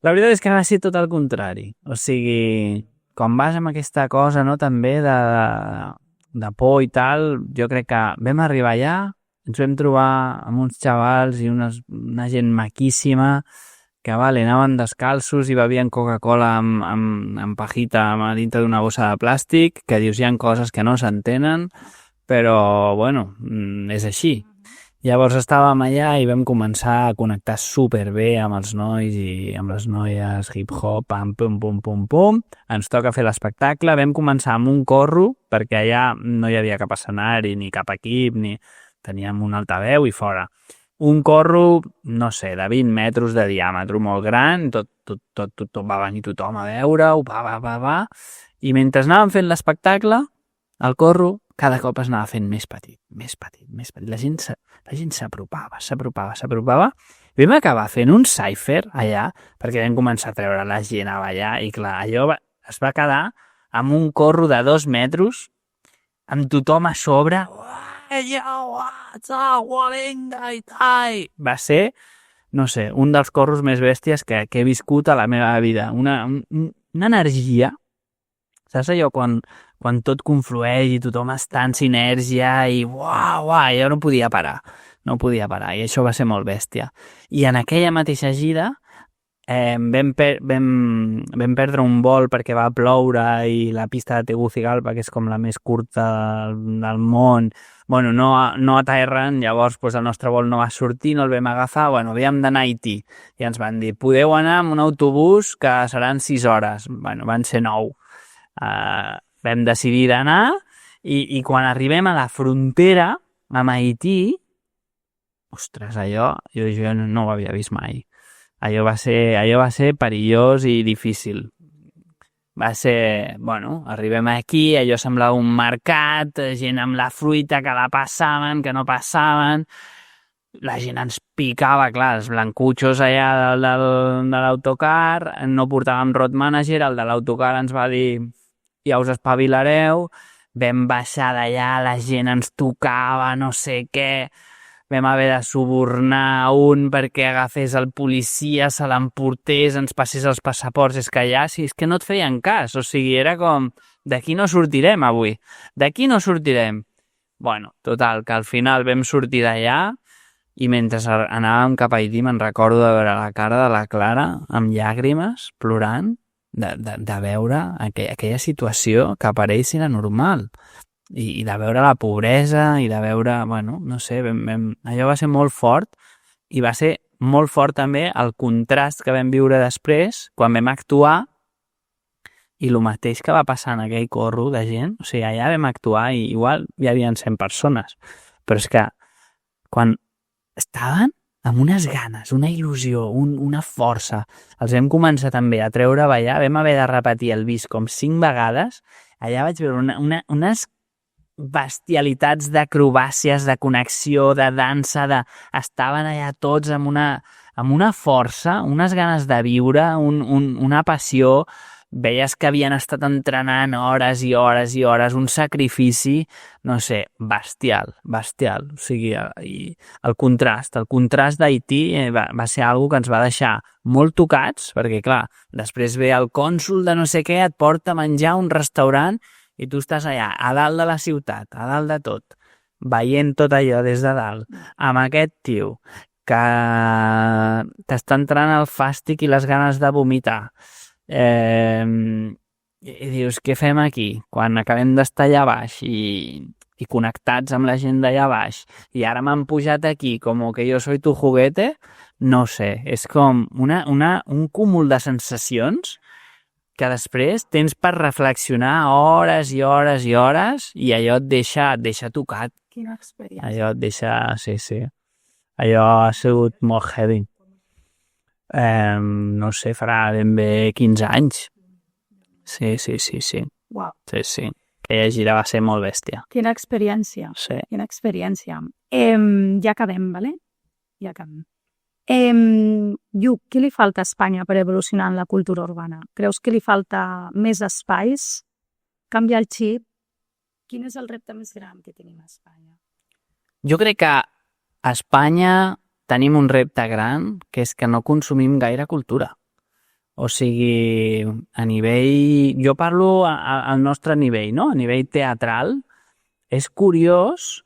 La veritat és que va ser tot el contrari. O sigui, quan vas amb aquesta cosa, no, també de por i tal, jo crec que vam arribar allà, ens vam trobar amb uns xavals i una gent maquíssima que anaven descalços i bevien Coca-Cola amb pajita a dintre d'una bossa de plàstic, que dius, hi ha coses que no s'entenen, però, bueno, és així. Llavors estàvem allà i vam començar a connectar superbé amb els nois i amb les noies, hip-hop, pam, pum, pum, pum, pum. Ens toca fer l'espectacle. Vam començar amb un corro, perquè allà no hi havia cap escenari, ni cap equip, ni teníem un altaveu i fora. Un corro, no sé, de 20 metres de diàmetre, molt gran, tot va venir tothom a veure-ho, va. I mentre anàvem fent l'espectacle, el corro cada cop es anava fent més petit. La gent s'apropava. Vam acabar fent un cypher allà, perquè vam començar a treure la gent a ballar, i clar, allò es va quedar amb un corro de 2 metres, amb tothom a sobre, va ser, no sé, un dels corros més bèsties que he viscut a la meva vida. Una energia, saps allò quan tot conflueix i tothom està en sinergia i jo no podia parar, i això va ser molt bèstia. I en aquella mateixa gira vam perdre un vol perquè va ploure i la pista de Tegucigalpa, que és com la més curta del món, no aterren, llavors el nostre vol no va sortir, no el vam agafar, havíem d'anar a Haití i ens van dir, podeu anar amb un autobús que seran 6 hores, van ser 9. Vam decidir d'anar i quan arribem a la frontera amb Haití, ostres, allò jo no ho havia vist mai. Allò va ser perillós i difícil. Va ser, arribem aquí, allò semblava un mercat, gent amb la fruita que la passaven, que no passaven, la gent ens picava, clar, els blancutxos allà de l'autocar, no portàvem road manager, el de l'autocar ens va dir ja us espavilareu, vam baixar d'allà, la gent ens tocava, no sé què, vam haver de subornar un perquè agafés el policia, se l'emportés, ens passés els passaports, és que allà, és que no et feien cas, o sigui, era com, d'aquí no sortirem avui, d'aquí no sortirem. Total, que al final vam sortir d'allà i mentre anàvem cap a Haití me'n recordo de veure la cara de la Clara amb llàgrimes, plorant, de veure aquella situació que per ells era normal i de veure la pobresa i de veure, no sé, allò va ser molt fort i va ser molt fort també el contrast que vam viure després quan vam actuar i el mateix que va passar en aquell corro de gent, o sigui, allà vam actuar i igual hi havia 100 persones, però és que quan estaven amb unes ganes, una il·lusió, una força. Els vam començar també a treure a ballar, vam haver de repetir el bis com 5 vegades. Allà vaig veure unes bestialitats d'acrobàcies, de connexió, de dansa, estaven allà tots amb una força, unes ganes de viure, una passió. Veies que havien estat entrenant hores i hores i hores, un sacrifici, no sé, bestial. O sigui, i el contrast d'Haití va ser algo que ens va deixar molt tocats, perquè, clar, després ve el cònsol de no sé què, et porta a menjar a un restaurant i tu estàs allà, a dalt de la ciutat, a dalt de tot, veient tot allò des de dalt, amb aquest tio que t'està entrant el fàstic i les ganes de vomitar. I dius, què fem aquí? Quan acabem d'estar allà baix i connectats amb la gent d'allà baix i ara m'han pujat aquí com que jo soy tu juguete, no sé, és com un cúmul de sensacions que després tens per reflexionar hores i hores i hores i allò et deixa tocat. Quina experiència. Allò et deixa, sí. Allò ha sigut molt heavy. No sé, farà ben bé 15 anys. Sí. Uau. Sí. Aquella gira va ser molt bèstia. Quina experiència. Sí. Quina experiència. Ja acabem, ¿vale? Ja acabem. Lluc, què li falta a Espanya per evolucionar en la cultura urbana? Creus que li falta més espais? Canviar el xip? Quin és el repte més gran que tenim a Espanya? Jo crec que a Espanya tenim un repte gran, que és que no consumim gaire cultura. O sigui, a nivell... Jo parlo al nostre nivell, no? A nivell teatral, és curiós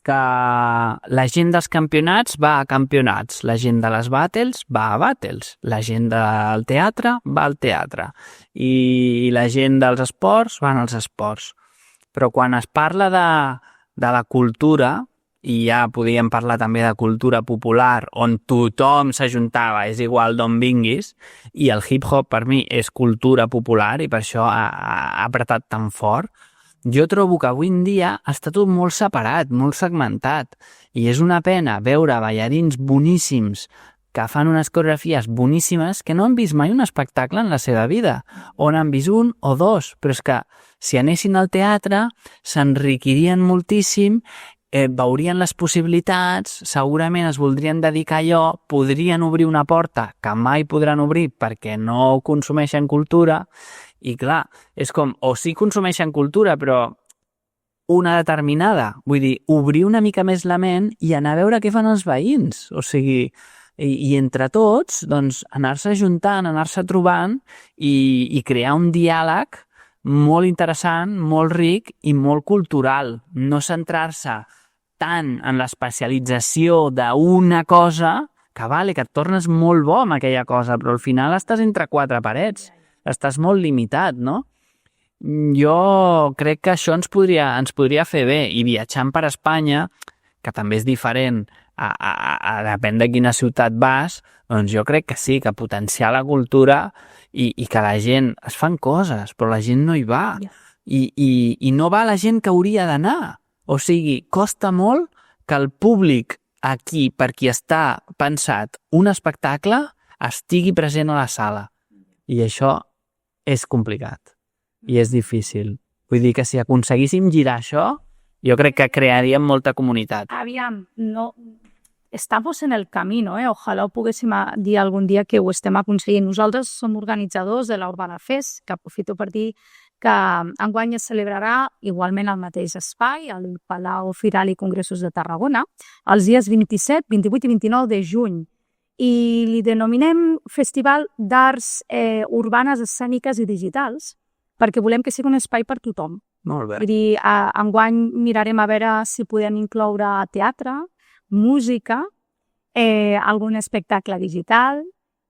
que la gent dels campionats va a campionats, la gent de les battles va a battles, la gent del teatre va al teatre i la gent dels esports van als esports. Però quan es parla de la cultura, i ja podíem parlar també de cultura popular, on tothom s'ajuntava, és igual d'on vinguis, i el hip-hop per mi és cultura popular i per això ha apretat tan fort, jo trobo que avui en dia està tot molt separat, molt segmentat, i és una pena veure ballarins boníssims que fan unes coreografies boníssimes que no han vist mai un espectacle en la seva vida, on han vist un o dos, però és que si anessin al teatre s'enriquirien moltíssim, veurien les possibilitats, segurament es voldrien dedicar a allò, podrien obrir una porta que mai podran obrir perquè no consumeixen cultura, i clar, és com, o sí consumeixen cultura, però una determinada, vull dir, obrir una mica més la ment i anar a veure què fan els veïns, o sigui, i entre tots, doncs, anar-se ajuntant, anar-se trobant i crear un diàleg molt interessant, molt ric i molt cultural, no centrar-se tant en l'especialització d'una cosa que vale, que et tornes molt bo amb aquella cosa, però al final estàs entre quatre parets, estàs molt limitat, no? Jo crec que això ens podria fer bé, i viatjant per Espanya, que també és diferent a depèn de quina ciutat vas, doncs jo crec que sí, que potenciar la cultura i que la gent... Es fan coses, però la gent no hi va. I no va la gent que hauria d'anar. O sigui, costa molt que el públic aquí, per qui està pensat un espectacle, estigui present a la sala. I això és complicat. I és difícil. Vull dir que si aconseguíssim girar això, jo crec que crearíem molta comunitat. Aviam, no... Estamos en el camino, Ojalà ho poguéssim dir algun dia que ho estem aconseguint. Nosaltres som organitzadors de l'Urbana Fest, que aprofito per dir que enguany es celebrarà igualment al mateix espai, al Palau Firal i Congressos de Tarragona, els dies 27, 28 i 29 de juny. I li denominem Festival d'Arts Urbanes, Escèniques i Digitals, perquè volem que sigui un espai per tothom. Molt bé. Vull dir, enguany mirarem a veure si podem incloure teatre, música, algun espectacle digital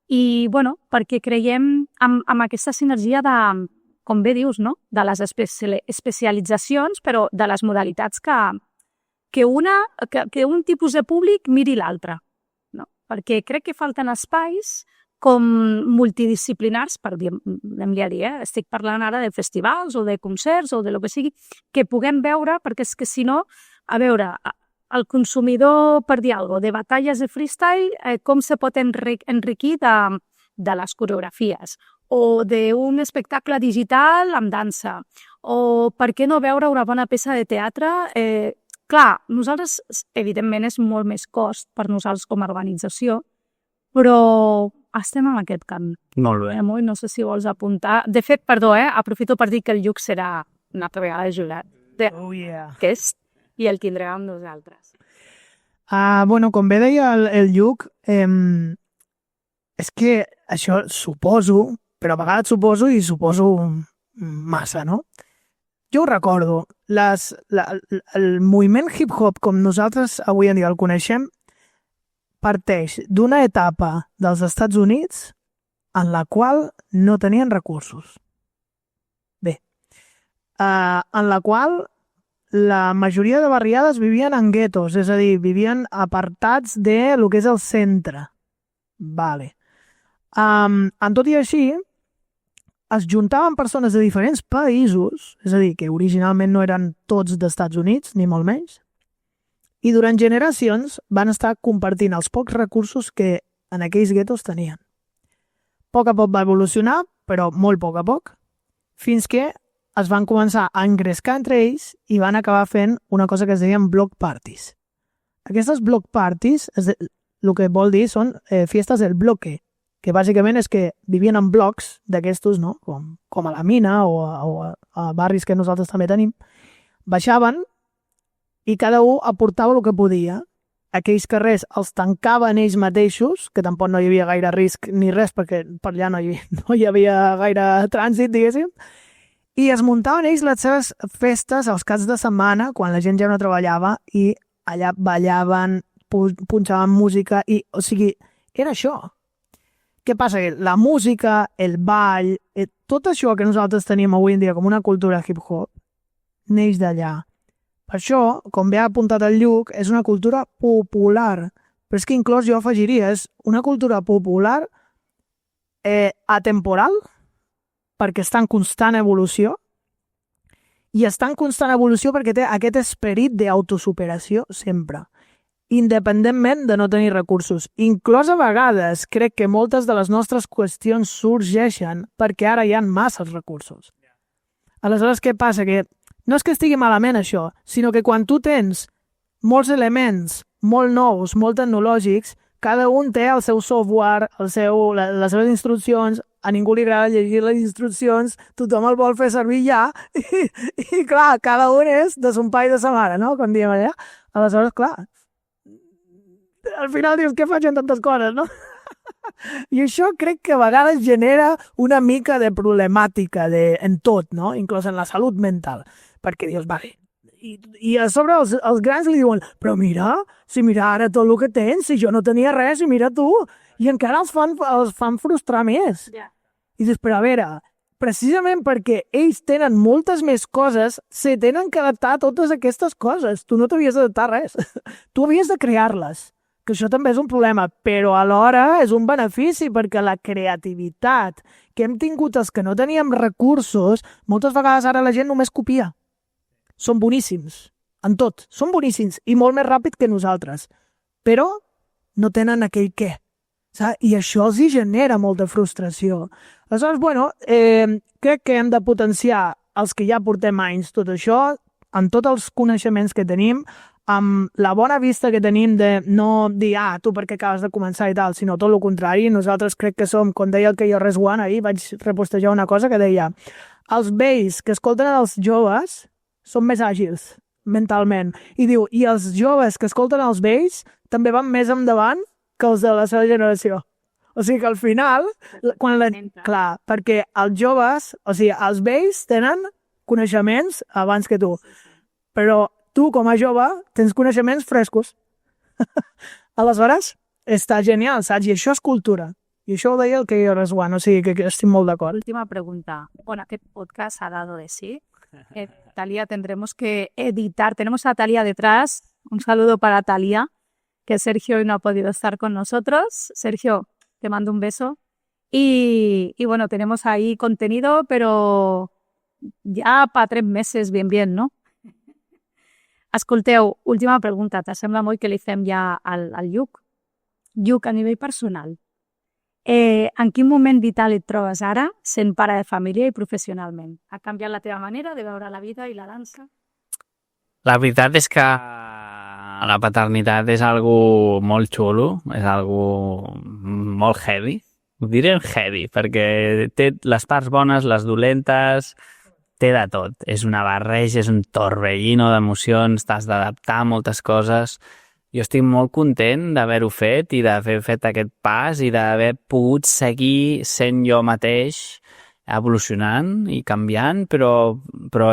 i, bueno, perquè creiem amb aquesta sinergia de, com bé dius, no? De les especialitzacions, però de les modalitats que un tipus de públic miri l'altre, no? Perquè crec que falten espais com multidisciplinars, anem-li a dir, estic parlant ara de festivals o de concerts o de lo que sigui, que puguem veure, perquè és que si no, a veure, el consumidor, per dir alguna cosa, de batalles de freestyle, com se pot enriquir de les coreografies, o d'un espectacle digital amb dansa, o per què no veure una bona peça de teatre. Clar, nosaltres, evidentment, és molt més cost per nosaltres com a organització, però estem en aquest camp. Molt bé. No sé si vols apuntar. De fet, perdó, aprofito per dir que el Lluc serà una altra vegada jurat. Oh, yeah. I el tindrem amb nosaltres. Bueno, com bé deia el Lluc, és que això suposo, però a vegades suposo massa, no? Jo ho recordo, el moviment hip-hop com nosaltres avui en dia el coneixem parteix d'una etapa dels Estats Units en la qual no tenien recursos. Bé, en la qual la majoria de barriades vivien en guetos, és a dir, vivien apartats de lo que és el centre. Vale. En tot i així, es juntaven persones de diferents països, és a dir, que originalment no eren tots d'Estats Units, ni molt menys, i durant generacions van estar compartint els pocs recursos que en aquells guetos tenien. A poc va evolucionar, però molt a poc, fins que es van començar a engrescar entre ells i van acabar fent una cosa que es deien block parties. Aquestes block parties, el que vol dir són fiestes del bloque, que bàsicament és que vivien en blocs d'aquestos, no? Com a la mina o a barris que nosaltres també tenim, baixaven i cada un aportava el que podia aquells carrers els tancaven ells mateixos, que tampoc no hi havia gaire risc ni res, perquè per allà no hi havia gaire trànsit, diguéssim, i es muntaven ells les seves festes als caps de setmana, quan la gent ja no treballava, i allà ballaven, punxaven música, o sigui, era això. Què passa? La música, el ball, tot això que nosaltres tenim avui en dia com una cultura hip-hop, neix d'allà. Per això, com bé ha apuntat el Lluc, és una cultura popular. Però és que inclús jo afegiria, és una cultura popular atemporal, perquè està en constant evolució, i està en constant evolució perquè té aquest esperit d'autosuperació sempre, independentment de no tenir recursos. Inclús a vegades crec que moltes de les nostres qüestions sorgeixen perquè ara hi ha masses recursos. Aleshores, què passa? Que no és que estigui malament això, sinó que quan tu tens molts elements molt nous, molt tecnològics, cada un té el seu software, les seves instruccions, a ningú li agrada llegir les instruccions, tothom el vol fer servir ja, i clar, cada un és de son pa i de sa mare, no?, com diem allà. Aleshores, clar, al final dius, què faig en tantes coses, no? I això crec que a vegades genera una mica de problemàtica en tot, no?, inclús en la salut mental, perquè dius, vale, i a sobre els grans li diuen, però mira ara tot el que tens, si jo no tenia res, i mira tu, i encara els fan frustrar més. Yeah. I dius, però a veure, precisament perquè ells tenen moltes més coses, se tenen que adaptar a totes aquestes coses. Tu no t'havies d'adaptar a res. Tu havies de crear-les, que això també és un problema, però alhora és un benefici, perquè la creativitat que hem tingut els que no teníem recursos, moltes vegades ara la gent només copia. Són boníssims, en tot, són boníssims, i molt més ràpid que nosaltres, però no tenen aquell què. I això els hi genera molta frustració. Aleshores, bueno, crec que hem de potenciar els que ja portem anys tot això, amb tots els coneixements que tenim, amb la bona vista que tenim de no dir, tu perquè acabes de començar i tal, sinó tot el contrari. Nosaltres crec que som, com deia el KRS-One, ahir vaig repostejar una cosa que deia, els vells que escolten els joves són més àgils mentalment. I diu, i els joves que escolten els vells també van més endavant que els de la seva generació. O sigui que al final, clar, perquè els joves, o sigui, els vells tenen coneixements abans que tu. Però tu, com a jove, tens coneixements frescos. Aleshores, està genial, saps? I això és cultura. I això ho deia el KRS-One, o sigui que estic molt d'acord. Última pregunta. Bueno, aquest podcast ha dado de sí. Talía, tendremos que editar. Tenemos a Talía detrás. Un saludo para Talía, que Sergio hoy no ha podido estar con nosotros. Sergio, te mando un beso. Y bueno, tenemos ahí contenido, pero ja para 3 meses bien, no? Escolteu, última pregunta. T'assembla molt que li fem ja al Lluc? Lluc, a nivell personal, en quin moment vital et trobes ara, sent pare de família i professionalment? Ha canviat la teva manera de veure la vida i la dansa? La veritat és que la paternitat és algo molt xulo, és algo molt heavy. Ho diré heavy, perquè té les parts bones, les dolentes, té de tot. És una barreja, és un torbellino d'emocions, t'has d'adaptar a moltes coses. Jo estic molt content d'haver-ho fet i d'haver fet aquest pas i d'haver pogut seguir sent jo mateix, evolucionant i canviant, però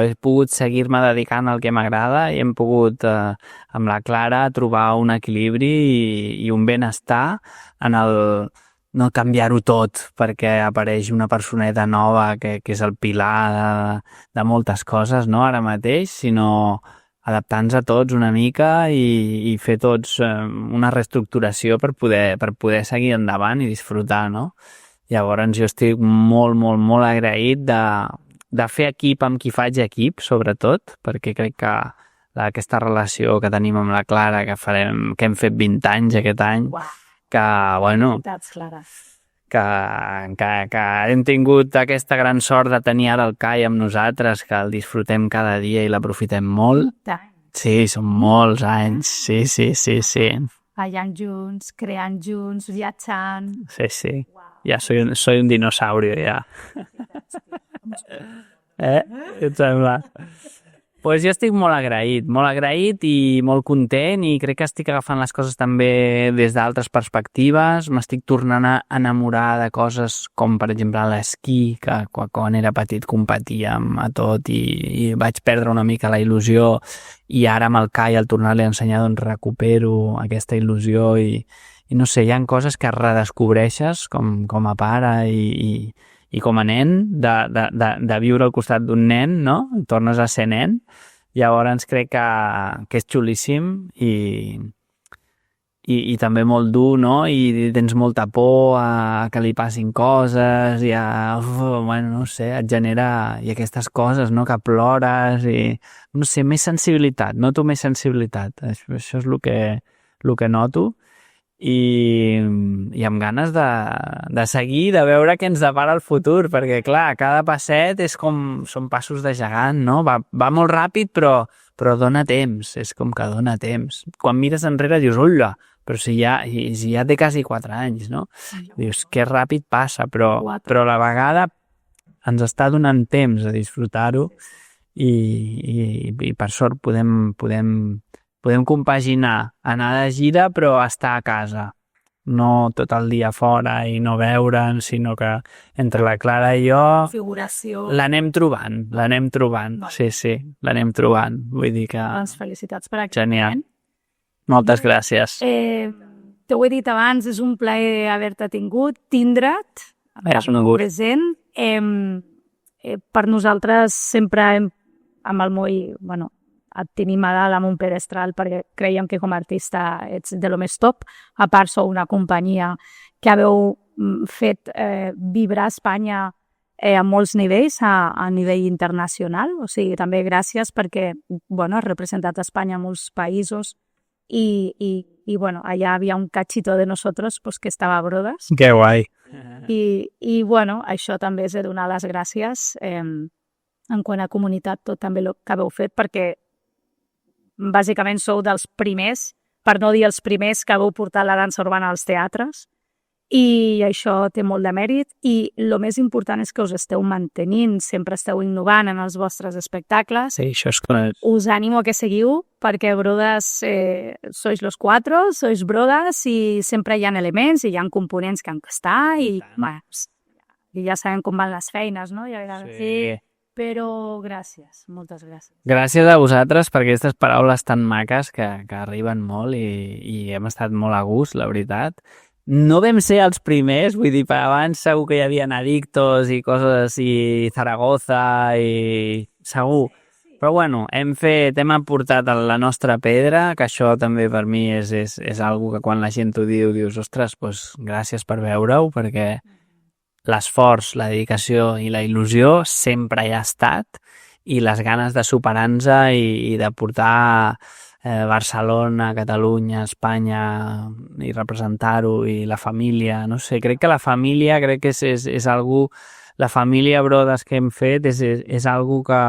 he pogut seguir-me dedicant al que m'agrada i hem pogut, amb la Clara, trobar un equilibri i un benestar en el no canviar-ho tot perquè apareix una personeta nova que és el pilar de moltes coses, no, ara mateix, sinó adaptar-nos a tots una mica i fer tots una reestructuració per poder seguir endavant i disfrutar, no? Llavors jo estic molt, molt, molt agraït de fer equip amb qui faig equip, sobretot, perquè crec que aquesta relació que tenim amb la Clara, que hem fet 20 anys aquest any, que, bueno, que hem tingut aquesta gran sort de tenir ara el Kai amb nosaltres, que el disfrutem cada dia i l'aprofitem molt. Sí, són molts anys, sí. Ballant junts, creant junts, viatjant... Sí. Ja soy un dinosaurio, ja. Et sembla? Pues jo estic molt agraït i molt content i crec que estic agafant les coses també des d'altres perspectives. M'estic tornant a enamorar de coses com, per exemple, l'esquí, que quan era petit competíem a tot i vaig perdre una mica la il·lusió i ara amb el Kai, al tornar-li a ensenyar, doncs recupero aquesta il·lusió i no sé, hi ha coses que redescobreixes com a pare i com a nen, de viure al costat d'un nen, no? Tornes a ser nen. Llavors crec que és xulíssim i també molt dur, no? I tens molta por a que li passin coses i bueno, no sé, et genera i aquestes coses, no? Que plores i, no sé, més sensibilitat, noto més sensibilitat. Això és el que noto. I amb ganes de seguir, de veure què ens depara el futur, perquè clar, cada passet són passos de gegant, no? Va molt ràpid, però dona temps, és com que dona temps. Quan mires enrere dius, ulla, però si ja té quasi 4 anys, no? Dius, que ràpid passa, però a la vegada ens està donant temps a disfrutar-ho i per sort podem compaginar anar de gira però estar a casa, no tot el dia fora i no veure'n, sinó que entre la Clara i jo Configuració. l'anem trobant. Sí, l'anem trobant. Vull dir que... Les felicitats per aquest Genial. moment. Moltes gràcies. T'ho he dit abans, és un plaer haver-te tindre't És un gust. present. Per nosaltres sempre amb el Moi, bueno, et tenim a dalt amb un pedestral perquè creiem que com a artista ets de lo més top. A part, sou una companyia que haveu fet vibrar Espanya a molts nivells, a nivell internacional. O sigui, també gràcies perquè bueno, has representat Espanya a molts països i bueno, allà havia un cachito de nosotros pues, que estava a Brodes. Que guai. I bueno, això també és de donar les gràcies en quant a comunitat, tot també el que haveu fet, perquè bàsicament sou dels primers, per no dir els primers, que heu portat la dansa urbana als teatres i això té molt de mèrit i el més important és que us esteu mantenint, sempre esteu innovant en els vostres espectacles. Sí, això és correcte. Us animo a que seguiu perquè brodes sois los 4, sois brodes i sempre hi ha elements i hi ha components que han d'estar i bueno, ja sabem com van les feines, no? Sí. Però gràcies, moltes gràcies. Gràcies a vosaltres per aquestes paraules tan maques que arriben molt i hem estat molt a gust, la veritat. No vam ser els primers, vull dir, per abans segur que hi havia Adictos i coses i Zaragoza i segur. Però bueno, hem aportat la nostra pedra, que això també per mi és algo que quan la gent ho diu, dius, ostres, doncs gràcies per veure-ho, perquè l'esforç, la dedicació i la il·lusió sempre hi ha estat i les ganes de superar-nos i de portar Barcelona, Catalunya, Espanya i representar-ho i la família, no sé, crec que la família és algú, la família Brodes que hem fet és algú que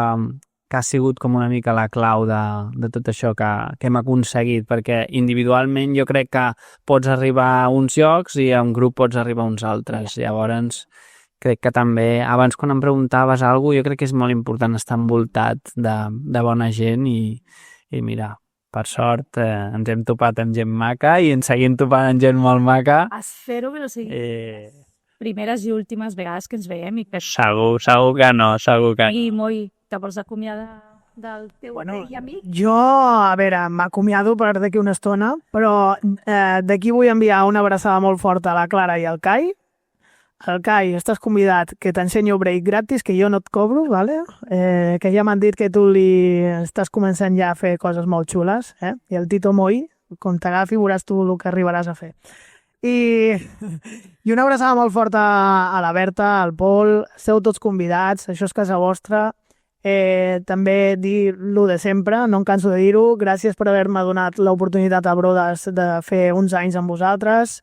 ha sigut com una mica la clau de tot això que hem aconseguit, perquè individualment jo crec que pots arribar a uns llocs i a un grup pots arribar a uns altres. Llavors, crec que també, abans quan em preguntaves alguna cosa, jo crec que és molt important estar envoltat de bona gent i mira, per sort ens hem topat amb gent maca i ens seguim topant amb gent molt maca. Espero que no sigui primeres i últimes vegades que ens veiem i que... Segur que no. I Moi, te vols acomiadar del teu vell amic? Jo, a veure, m'acomiado per d'aquí una estona, però d'aquí vull enviar una abraçada molt forta a la Clara i al Kai. El Kai, estàs convidat, que t'ensenyo break gratis, que jo no et cobro, ¿vale? Que ja m'han dit que tu li estàs començant ja a fer coses molt xules, I el Tito Moi, quan t'agafi veuràs tu el que arribaràs a fer. I una abraçada molt forta a la Berta, al Pol, esteu tots convidats, això és casa vostra. També dir lo de sempre, no em canso de dir-ho, gràcies per haver-me donat l'oportunitat a Brodes de fer uns anys amb vosaltres.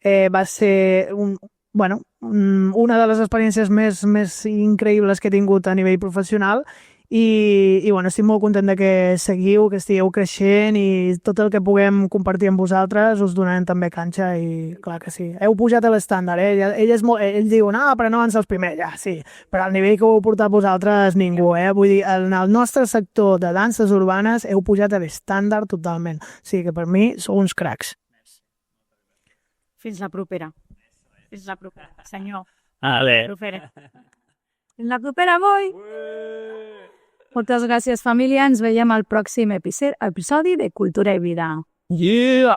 Va ser una de les experiències més increïbles que he tingut a nivell professional i bueno, estic molt content de que seguiu, que estigueu creixent i tot el que puguem compartir amb vosaltres us donarem també canxa i clar que sí. Heu pujat a l'estàndard, ell diu, no, però no van ser els primers, ja, sí, però al nivell que ho heu portat vosaltres ningú, vull dir, en el nostre sector de danses urbanes heu pujat a l'estàndard totalment, o sigui que per mi sou uns cracs. Fins la propera. Fins la propera, senyor. Vale. Propera. Fins la propera, boi! Moltes gràcies, família. Ens veiem al pròxim episodi de Cultura i Vida. Yeah!